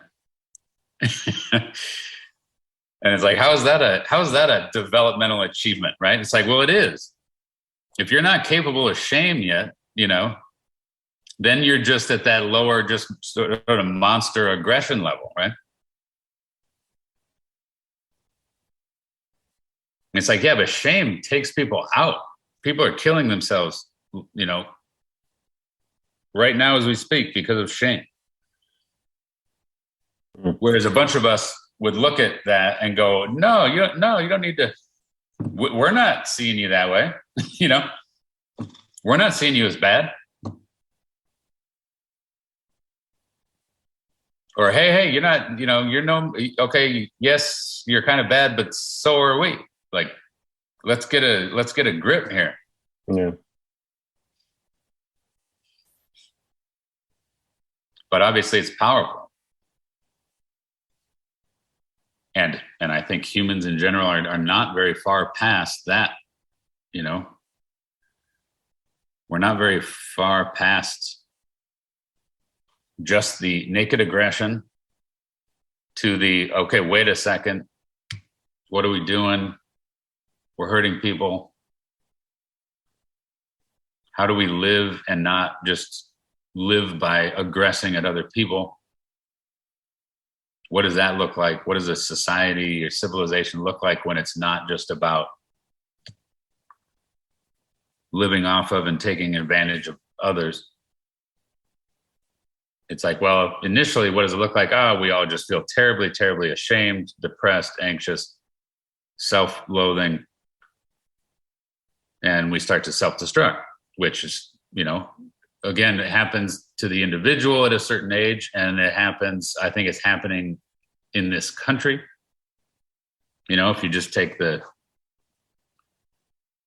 And it's like, how is that a developmental achievement, right? It's like, well, it is. If you're not capable of shame yet, you know, then you're just at that lower, just sort of monster aggression level, right? It's like, yeah, but shame takes people out. People are killing themselves, you know, right now as we speak because of shame. Whereas a bunch of us would look at that and go, no, you don't need to. We're not seeing you that way. You know, we're not seeing you as bad. Or, hey, you're not, you know, okay, yes, you're kind of bad, but so are we. Like, let's get a grip here. Yeah. But obviously it's powerful. And I think humans in general are not very far past that, you know. We're not very far past just the naked aggression to the, okay, wait a second, what are we doing? We're hurting people. How do we live and not just live by aggressing at other people? What does that look like? What does a society or civilization look like when it's not just about living off of and taking advantage of others. It's like, well, initially, what does it look like? We all just feel terribly, terribly ashamed, depressed, anxious, self-loathing, and we start to self-destruct, which is, again, it happens to the individual at a certain age, and I think it's happening in this country. If you just take the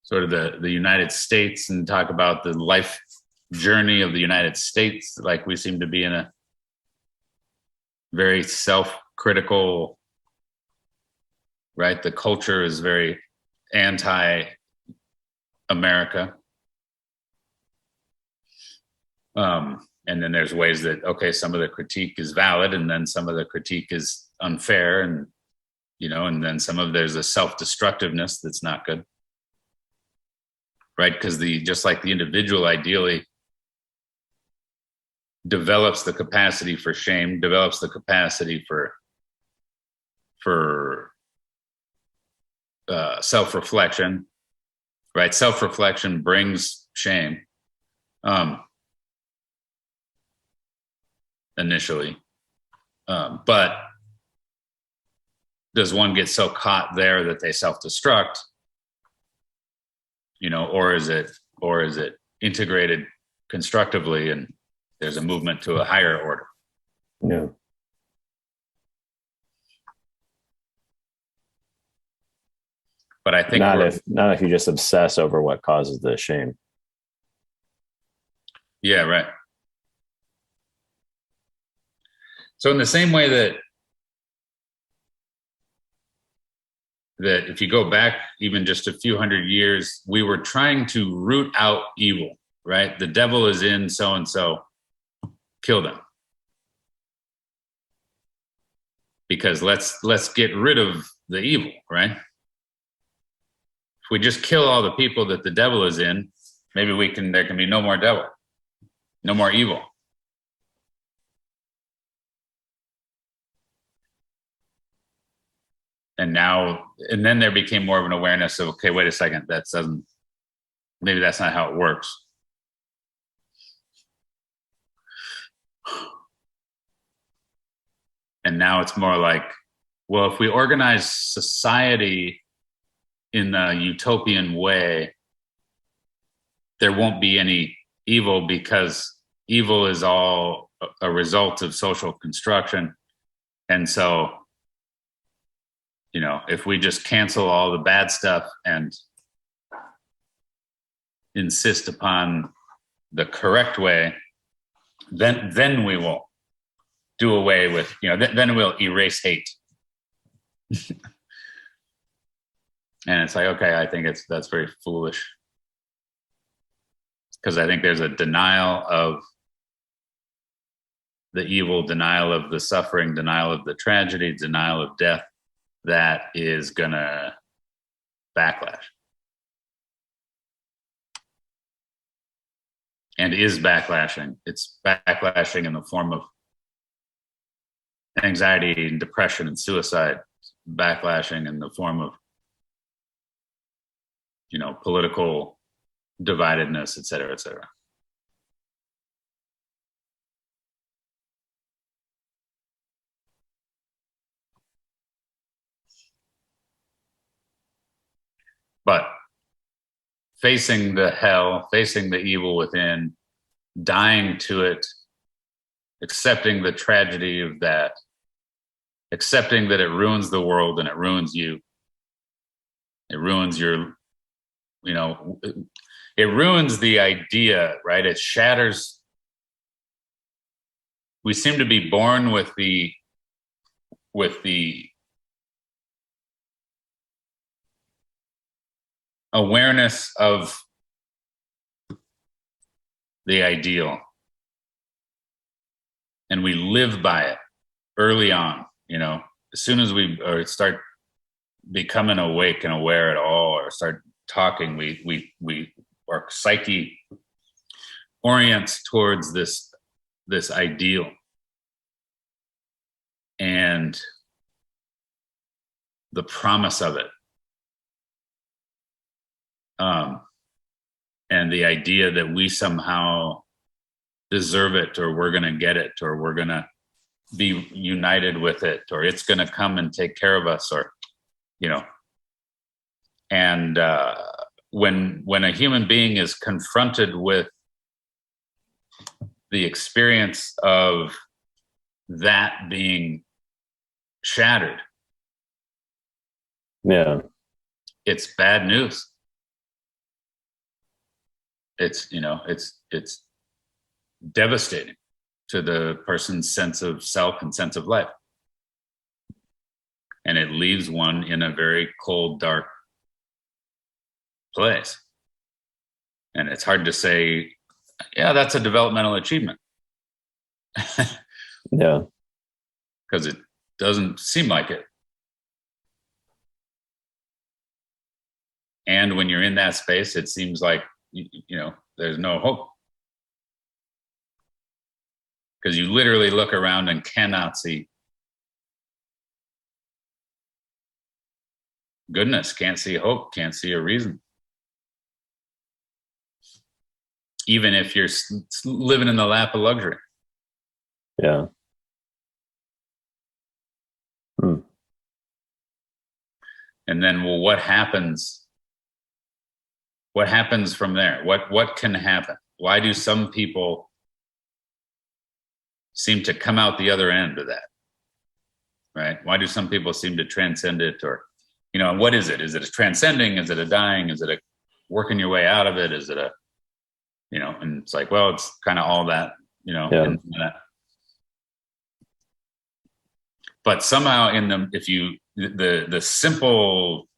sort of the United States and talk about the life journey of the United States, like we seem to be in a very self-critical, right? The culture is very anti-America. And then there's ways that, okay, some of the critique is valid, and then some of the critique is unfair, and and then there's a self-destructiveness that's not good, right? Because just like the individual ideally develops the capacity for shame, develops the capacity for self-reflection, right? Self-reflection brings shame initially, but does one get so caught there that they self-destruct, or is it integrated constructively, and there's a movement to a higher order? Yeah. But I think not if you just obsess over what causes the shame. Yeah, right. So in the same way that if you go back even just a few hundred years, we were trying to root out evil, right? The devil is in so-and-so, kill them. Because let's get rid of the evil, right? If we just kill all the people that the devil is in, maybe there can be no more devil, no more evil. And then there became more of an awareness of, okay, wait a second, maybe that's not how it works. And now it's more like, well, if we organize society in a utopian way, there won't be any evil, because evil is all a result of social construction. And so, if we just cancel all the bad stuff and insist upon the correct way, then we will do away with, then we'll erase hate. And it's like, okay, I think that's very foolish, because I think there's a denial of the evil, denial of the suffering, denial of the tragedy, denial of death that is gonna backlash, and is backlashing. It's backlashing in the form of anxiety and depression and suicide, backlashing in the form of political dividedness, et cetera, et cetera. But facing the hell, facing the evil within, dying to it, accepting the tragedy of that, accepting that it ruins the world and it ruins you. It ruins your, it ruins the idea, right? It shatters. We seem to be born with the awareness of the ideal, and we live by it early on. As soon as we start becoming awake and aware at all, or start talking, our psyche orients towards this ideal, and the promise of it. and the idea that we somehow deserve it, or we're going to get it, or we're going to be united with it, or it's going to come and take care of us, or, you know, and when a human being is confronted with the experience of that being shattered, Yeah. it's bad news. It's, you know, it's devastating to the person's sense of self and sense of life. And it leaves one in a very cold, dark place. And it's hard to say, yeah, that's a developmental achievement. Yeah. Because it doesn't seem like it. And when you're in that space, it seems like, you know, there's no hope. Because you literally look around and cannot see goodness, can't see hope, can't see a reason. Even if you're living in the lap of luxury. Yeah. And then, well, what happens? What happens from there? What can happen? Why do some people seem to come out the other end of that? Right? Why do some people seem to transcend it? Or, you know, what is it? Is it a transcending? Is it a dying? Is it a working your way out of it? Is it a, you know, and it's like, well, it's kind of all that, you know, Yeah. But somehow the simple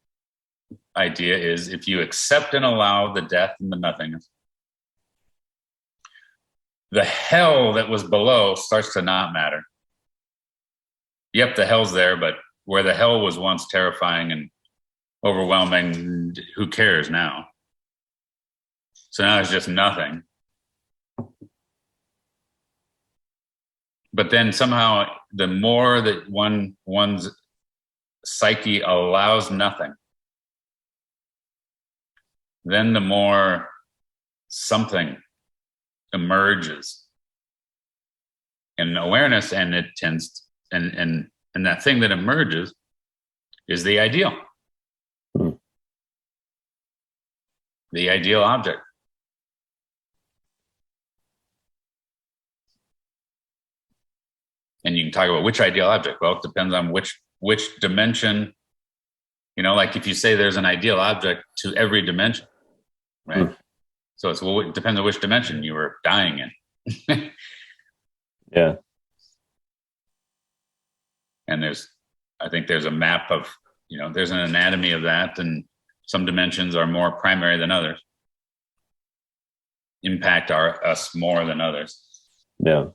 idea is, if you accept and allow the death and the nothingness, the hell that was below starts to not matter. Yep, the hell's there, but where the hell was once terrifying and overwhelming, who cares now? So now it's just nothing. But then somehow, the more that one's psyche allows nothing, then the more something emerges in awareness, and it tends and that thing that emerges is the ideal. The ideal object. And you can talk about which ideal object. Well, it depends on which dimension. You know, like if you say there's an ideal object to every dimension, right? So it's, well, it depends on which dimension you were dying in. Yeah. And I think there's a map of, you know, there's an anatomy of that, and some dimensions are more primary than others, impact us more than others. Yeah.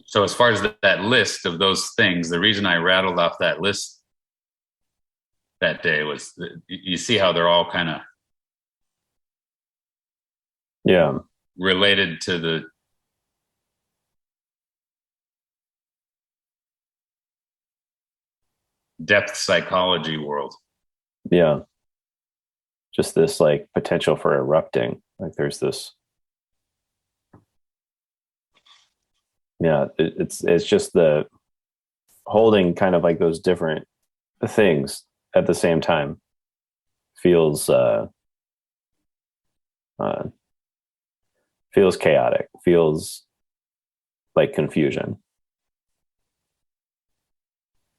So as far as that list of those things, the reason I rattled off that list that day was you see how they're all kind of related to the depth psychology world. Yeah. Just this like potential for erupting. Like there's this. Yeah, it's just the holding kind of like those different things at the same time feels chaotic, feels like confusion.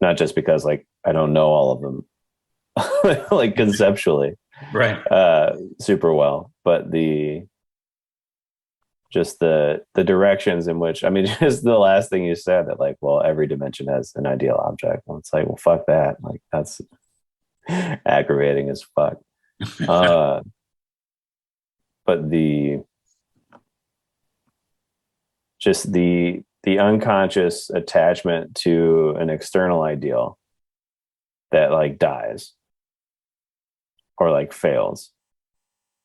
Not just because like I don't know all of them like conceptually right, super well, but the directions in which, I mean, just the last thing you said, that like, well, every dimension has an ideal object. And it's like, well, fuck that. Like that's aggravating as fuck. But the unconscious attachment to an external ideal that like dies or like fails.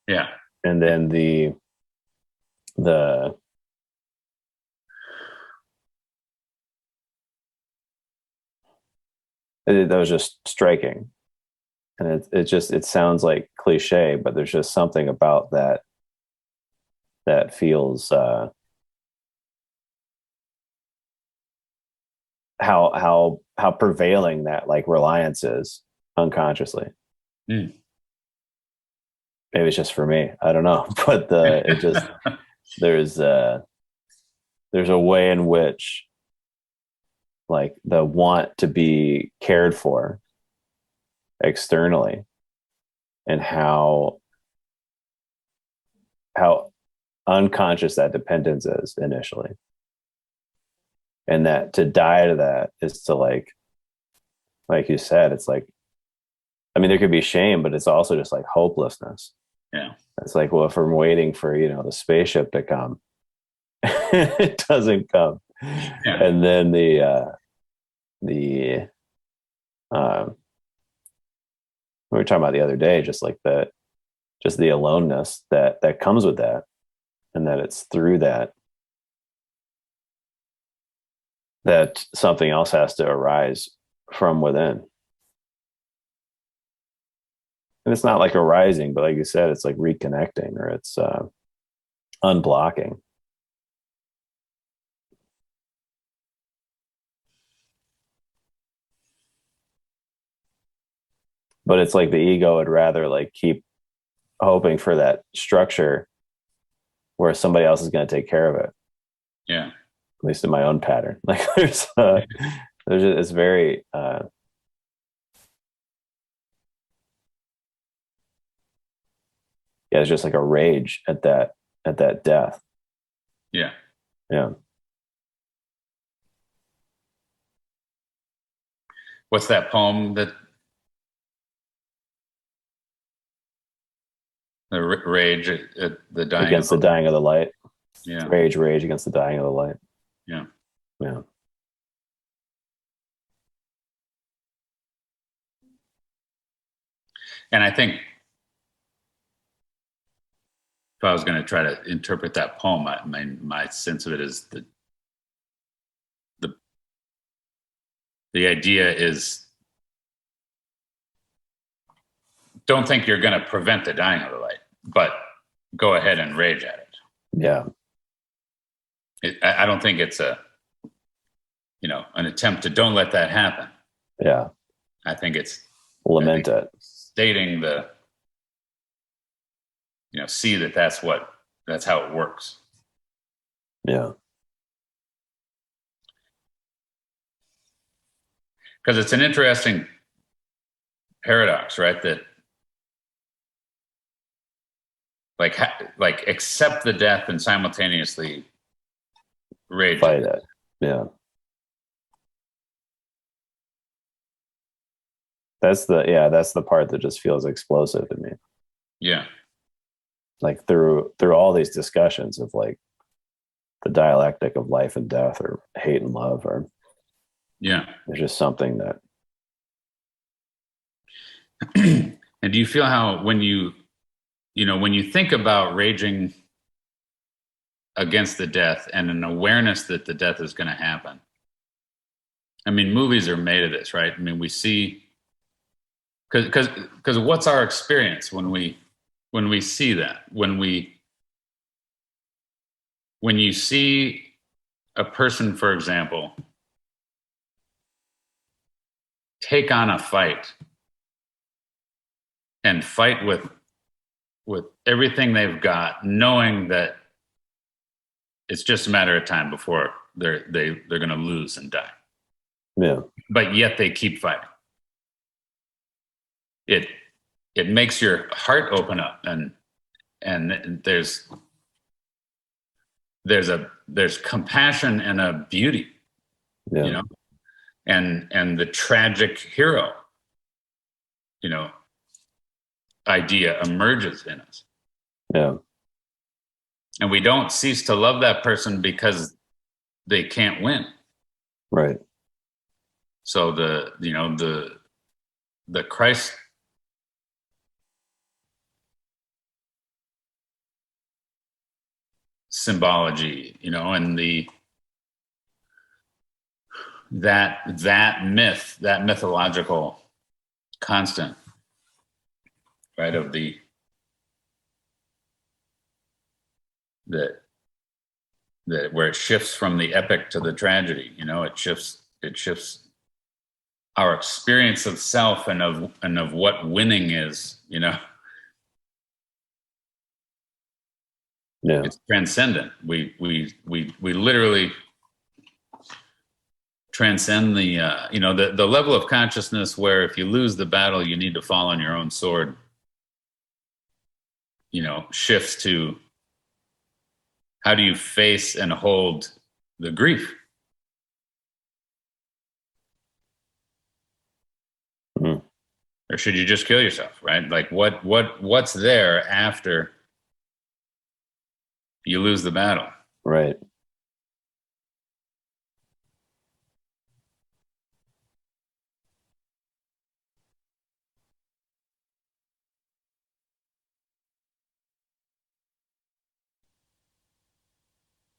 Yeah. And then the that was just striking. And it sounds like cliche, but there's just something about that that feels how prevailing that like reliance is unconsciously. Mm. Maybe it's just for me, I don't know. But it just there's uh there's a way in which like the want to be cared for externally, and how unconscious that dependence is initially, and that to die to that is to like you said, it's like, I mean, there could be shame, but it's also just like hopelessness. Yeah. It's like, well, if I'm waiting for, the spaceship to come, it doesn't come. Yeah. And then the um we were talking about the other day, just like that, just the aloneness that comes with that, and that it's through that something else has to arise from within. And it's not like arising, but like you said, it's like reconnecting, or it's unblocking. But it's like the ego would rather like keep hoping for that structure where somebody else is going to take care of it. Yeah. At least in my own pattern. Like it's very yeah, it's just like a rage at that death. Yeah. Yeah. What's that poem that the rage at the dying Against of the dying of the light. yeah. Rage against the dying of the light. Yeah. Yeah. And I think if I was going to try to interpret that poem, my sense of it is that the the idea is, don't think you're going to prevent the dying of the light, but go ahead and rage at it. Yeah. I don't think it's an attempt to don't let that happen. Yeah. I think it's Lament it. Stating see that's how it works. Yeah. Because it's an interesting paradox, right? That like accept the death and simultaneously rage Fight it. Yeah. That's the part that just feels explosive to me. Yeah. Like through all these discussions of like the dialectic of life and death, or hate and love, or Yeah. there's just something that And do you feel how when you think about raging against the death and an awareness that the death is going to happen? I mean, movies are made of this, right? I mean, we see because what's our experience when we see that, when you see a person, for example, take on a fight and fight with everything they've got, knowing that it's just a matter of time before they're going to lose and die. Yeah. But yet they keep fighting. It makes your heart open up, and there's compassion and a beauty, Yeah. and the tragic hero, idea emerges in us. Yeah. And we don't cease to love that person because they can't win. Right. So the Christ symbology, and that myth, that mythological constant, right, of that where it shifts from the epic to the tragedy. It shifts our experience of self and of what winning is. Yeah. It's transcendent. We literally transcend the level of consciousness where if you lose the battle, you need to fall on your own sword. Shifts to how do you face and hold the grief? Mm. Or should you just kill yourself, right? Like what's there after you lose the battle? Right.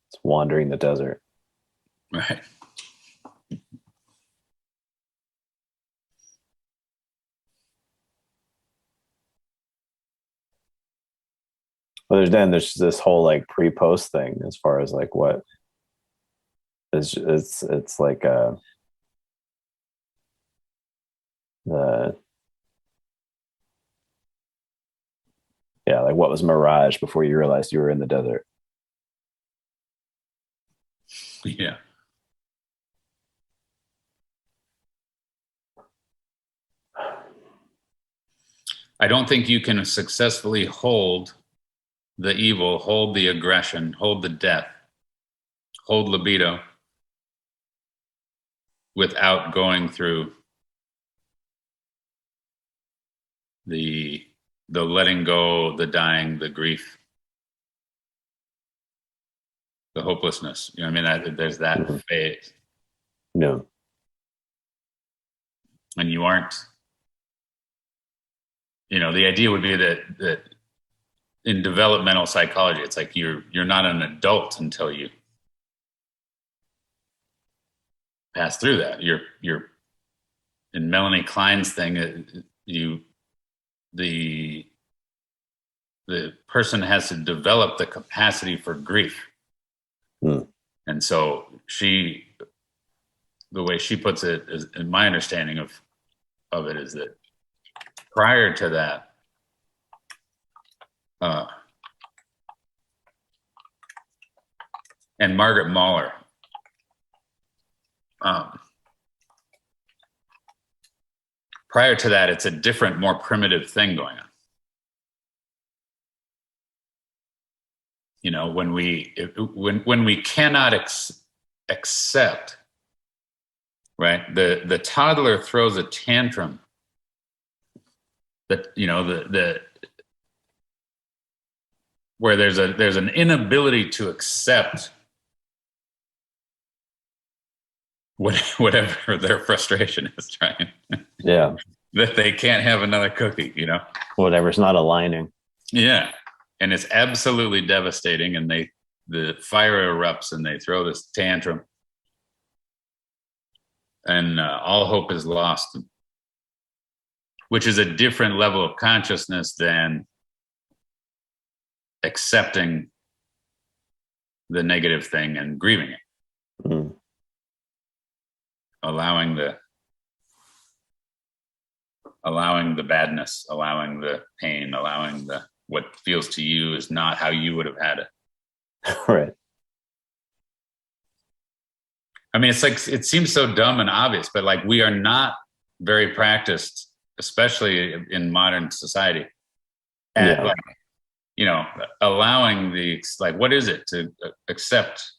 It's wandering the desert. Right. Well, there's this whole like pre-post thing as far as like what is it's like the yeah, like what was mirage before you realized you were in the desert. Yeah. I don't think you can successfully hold the evil, hold the aggression, hold the death, hold libido without going through the letting go, the dying, the grief, the hopelessness. You know what I mean? There's that Mm-hmm. phase. No. And you aren't, the idea would be that in developmental psychology, it's like you're not an adult until you pass through that. You're in Melanie Klein's thing, the person has to develop the capacity for grief. Mm. And so the way she puts it is, in my understanding of it, is that prior to that, and Margaret Mahler, prior to that, it's a different, more primitive thing going on. When we cannot accept, right? The toddler throws a tantrum that the where there's an inability to accept whatever their frustration is, right? Yeah. That they can't have another cookie, Whatever's not aligning. Yeah. And it's absolutely devastating. And the fire erupts and they throw this tantrum. And all hope is lost, which is a different level of consciousness than accepting the negative thing and grieving it. Mm. Allowing the badness, allowing the pain, allowing what feels to you is not how you would have had it. Right. I mean, it's like, it seems so dumb and obvious, but like we are not very practiced, especially in modern society, at allowing what is it to accept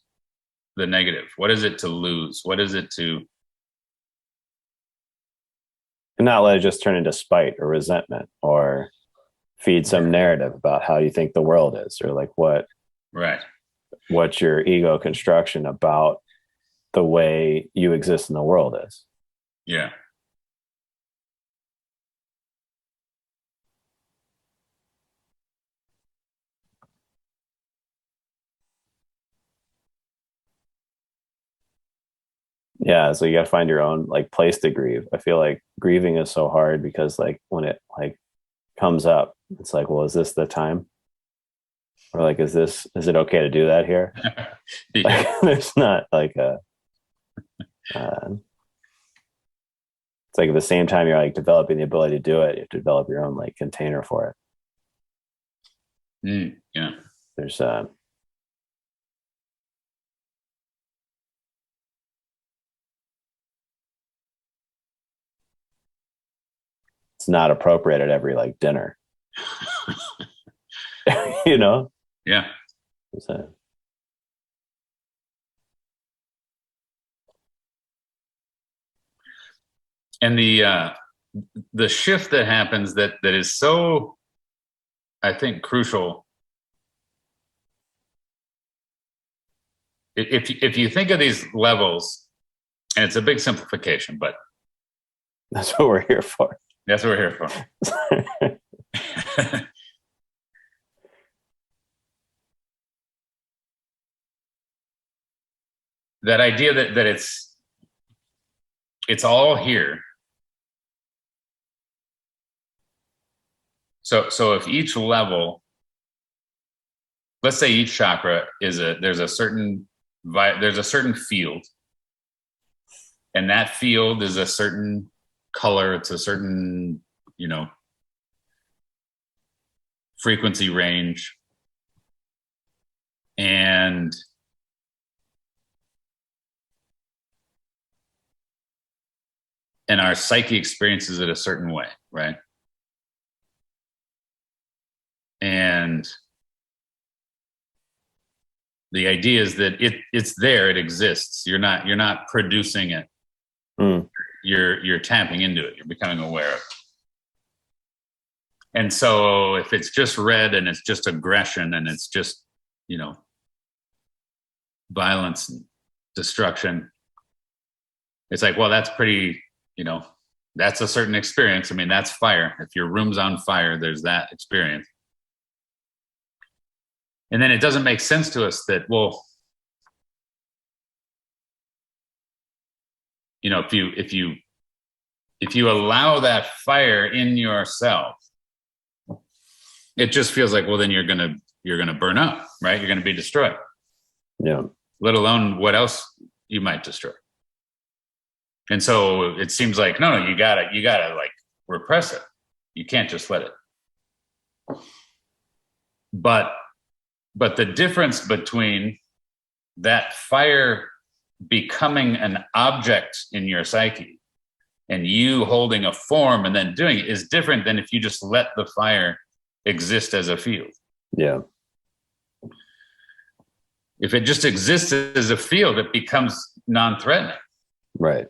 the negative? What is it to lose? What is it to And not let it just turn into spite or resentment or feed some narrative about how you think the world is, or like what's your ego construction about the way you exist in the world is. Yeah. Yeah, so you got to find your own like place to grieve. I feel like grieving is so hard because like when it like comes up, it's like, well, is this the time? Or like, is it okay to do that here? Yeah. Like, there's not like uh, it's like at the same time you're like developing the ability to do it, you have to develop your own like container for it. Yeah. There's it's not appropriate at every like dinner, you know? Yeah. So, And the shift that happens that is so, I think, crucial. If you think of these levels, and it's a big simplification, but that's what we're here for. that's what we're here for. That idea that it's all here. So if each level, let's say each chakra there's a certain field, and that field is a certain color, it's a certain, you know, frequency range, and our psyche experiences it a certain way, right? And the idea is that it's there, it exists. You're not producing it. Mm. You're tapping into it. You're becoming aware of it. And so if it's just red and it's just aggression and it's just, you know, violence and destruction, it's like, well, that's pretty, you know, that's a certain experience. I mean, that's fire. If your room's on fire, there's that experience. And then it doesn't make sense to us that, well, you know, if you allow that fire in yourself, it just feels like, well, then you're gonna burn up, right? You're gonna be destroyed. Yeah. Let alone what else you might destroy. And so it seems like, no, you gotta like repress it. You can't just let it. But the difference between that fire becoming an object in your psyche and you holding a form and then doing it is different than if you just let the fire exist as a field. Yeah. If it just exists as a field, it becomes non-threatening. Right.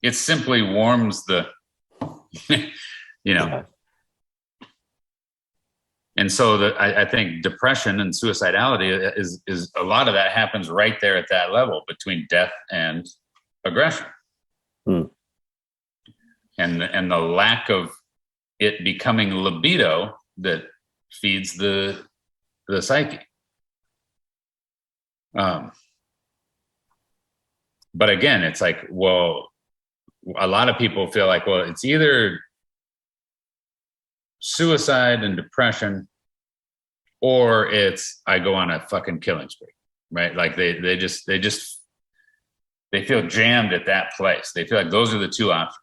It simply warms the, you know. Yeah. And so I think depression and suicidality is a lot of that happens right there at that level between death and aggression. Mm. And the lack of it becoming libido that feeds the psyche. But again, it's like, well, a lot of people feel like, well, it's either suicide and depression, or it's I go on a fucking killing spree, right? Like they feel jammed at that place. They feel like those are the two options.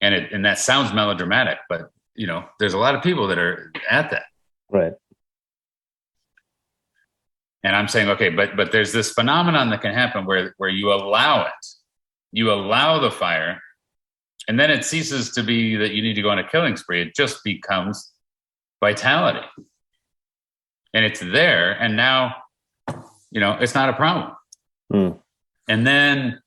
And that sounds melodramatic, but you know, there's a lot of people that are at that. Right. And I'm saying, okay, but there's this phenomenon that can happen where you allow it. You allow the fire, and then it ceases to be that you need to go on a killing spree. It just becomes vitality. And it's there, and now, you know, it's not a problem. Mm. And then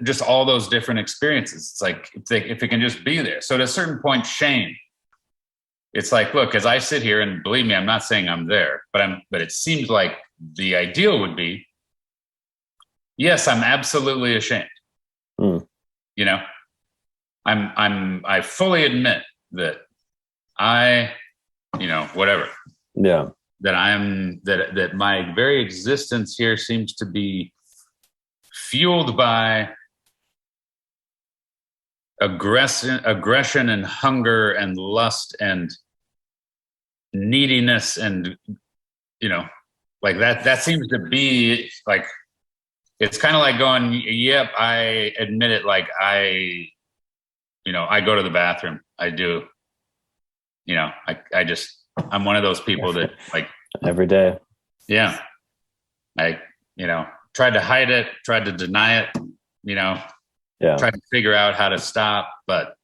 just all those different experiences. It's like, if it can just be there. So at a certain point, shame. It's like, look, as I sit here, and believe me, I'm not saying I'm there, but it seems like the ideal would be, yes, I'm absolutely ashamed. Mm. You know, I fully admit that you know, whatever. Yeah. that my very existence here seems to be fueled by aggression and hunger and lust and neediness, and like that seems to be like, it's kind of like going, yep, I admit it, like I go to the bathroom, I do, I'm one of those people that, like, every day. Yeah. I, tried to hide it, tried to deny it, tried to figure out how to stop, but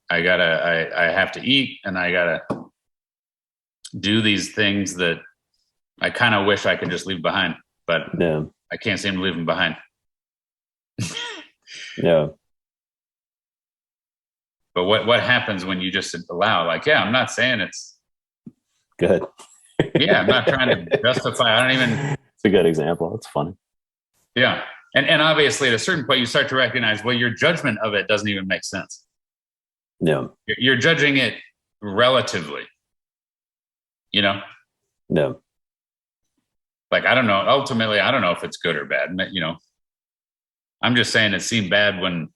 I have to eat, and I gotta do these things that I kind of wish I could just leave behind, but I can't seem to leave them behind. Yeah. But what happens when you just allow, like, yeah, I'm not saying it's good. Yeah, I'm not trying to justify. I don't even. It's a good example. It's funny. Yeah. And obviously at a certain point you start to recognize, well, your judgment of it doesn't even make sense. Yeah. You're judging it relatively, Yeah. Like, I don't know. Ultimately, I don't know if it's good or bad. I'm just saying it seemed bad when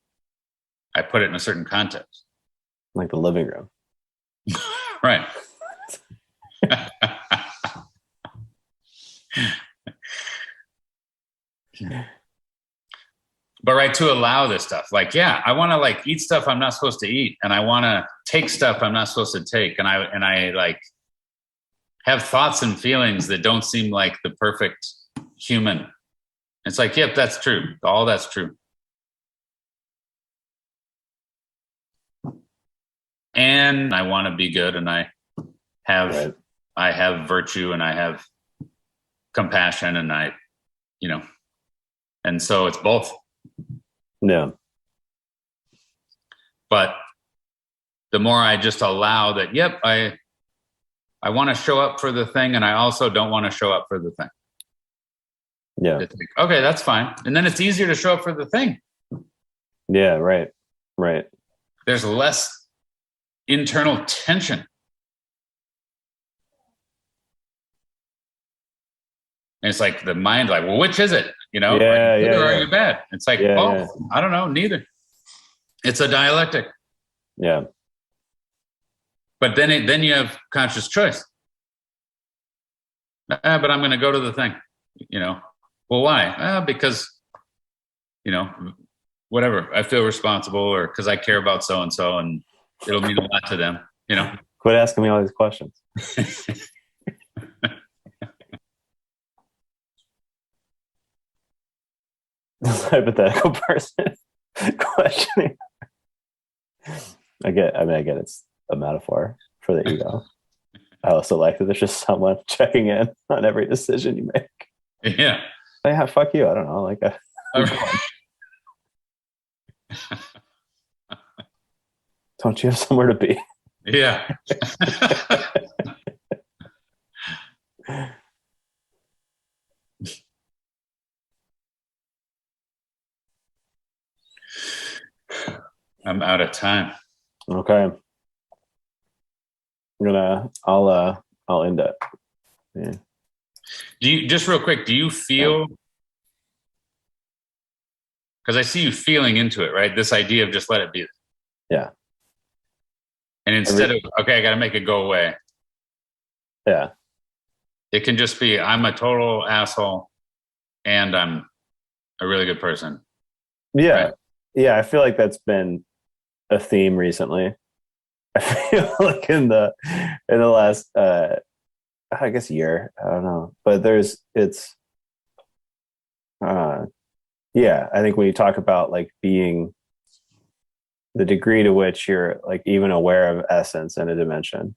I put it in a certain context. Like the living room. Right. But right, to allow this stuff, like, yeah, I want to like eat stuff I'm not supposed to eat, and I want to take stuff I'm not supposed to take, and I like have thoughts and feelings that don't seem like the perfect human. It's like, yep, that's true. All that's true. And I want to be good, and I have virtue, and I have compassion, and and so it's both. Yeah. But the more I just allow that, yep, I want to show up for the thing, and I also don't want to show up for the thing. Yeah. It's like, okay, that's fine. And then it's easier to show up for the thing. Yeah, right. Right. There's less internal tension. And it's like the mind, like, well, which is it? Yeah, are you good or yeah. are you bad? It's like, Yeah. I don't know, neither. It's a dialectic. Yeah. But then you have conscious choice. But I'm going to go to the thing. Well, why? Because, whatever. I feel responsible, or because I care about so and so, and it'll mean a lot to them. Quit asking me all these questions. This hypothetical person questioning. I get it's a metaphor for the ego. I also like that there's just someone checking in on every decision you make. Yeah. Yeah, fuck you. I don't know. Like, don't you have somewhere to be? Yeah. I'm out of time. Okay. I'll end it. Yeah. Do you, just real quick, do you feel, because I see you feeling into it, right? This idea of just let it be. Yeah. And instead of, okay, I got to make it go away. Yeah. It can just be, I'm a total asshole and I'm a really good person. Yeah. Right? Yeah. I feel like that's been a theme recently. I feel like in the last, I guess year, I don't know, but yeah, I think when you talk about like being the degree to which you're like even aware of essence and a dimension,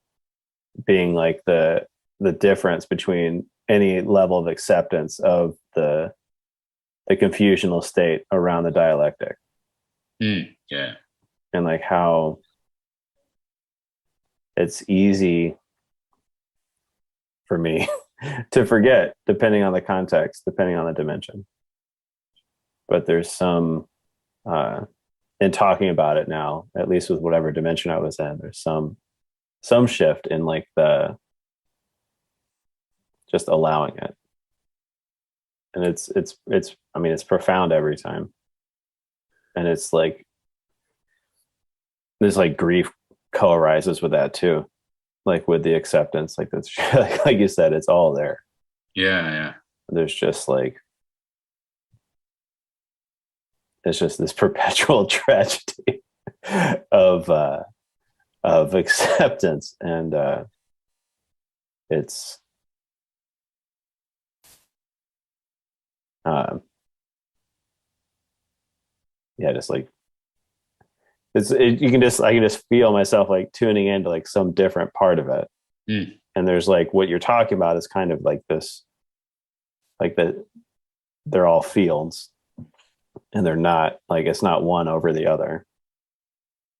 being like the difference between any level of acceptance of the confusional state around the dialectic. Yeah. And like how it's easy for me to forget, depending on the context, depending on the dimension. But there's some, in talking about it now, at least with whatever dimension I was in, there's some shift in like the just allowing it. And it's I mean, it's profound every time. And it's like there's like grief co-arises with that too. Like with the acceptance, like that's like you said, it's all there. Yeah. There's just like it's just this perpetual tragedy of acceptance, and it's yeah, just like you can just I can just feel myself like tuning into like some different part of it. And there's like what you're talking about is kind of like this, like that they're all fields, and they're not like it's not one over the other,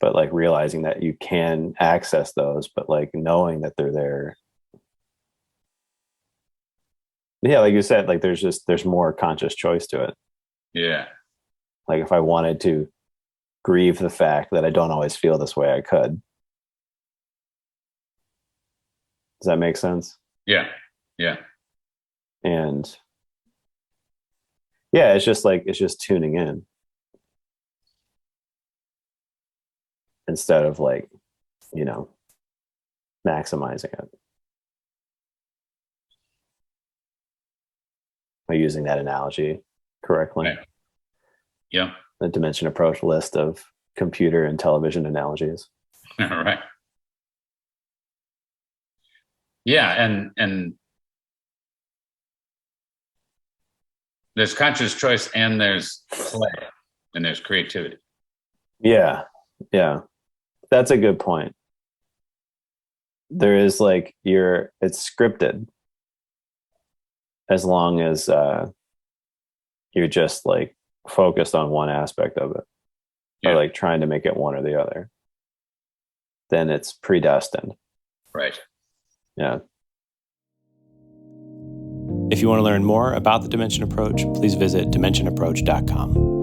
but like realizing that you can access those, but like knowing that they're there. Yeah, like you said, like there's more conscious choice to it. Yeah. Like if I wanted to grieve the fact that I don't always feel this way, I could. Does that make sense? Yeah. And yeah, it's just tuning in instead of like, you know, maximizing it. Am I using that analogy correctly? Right. Yeah. The dimension approach list of computer and television analogies. All right. Yeah, and there's conscious choice, and there's play, and there's creativity. Yeah. That's a good point. There is like it's scripted as long as you're just like focused on one aspect of it, or like trying to make it one or the other. Then it's predestined. Right. Yeah. If you want to learn more about the Dimension Approach, please visit dimensionapproach.com.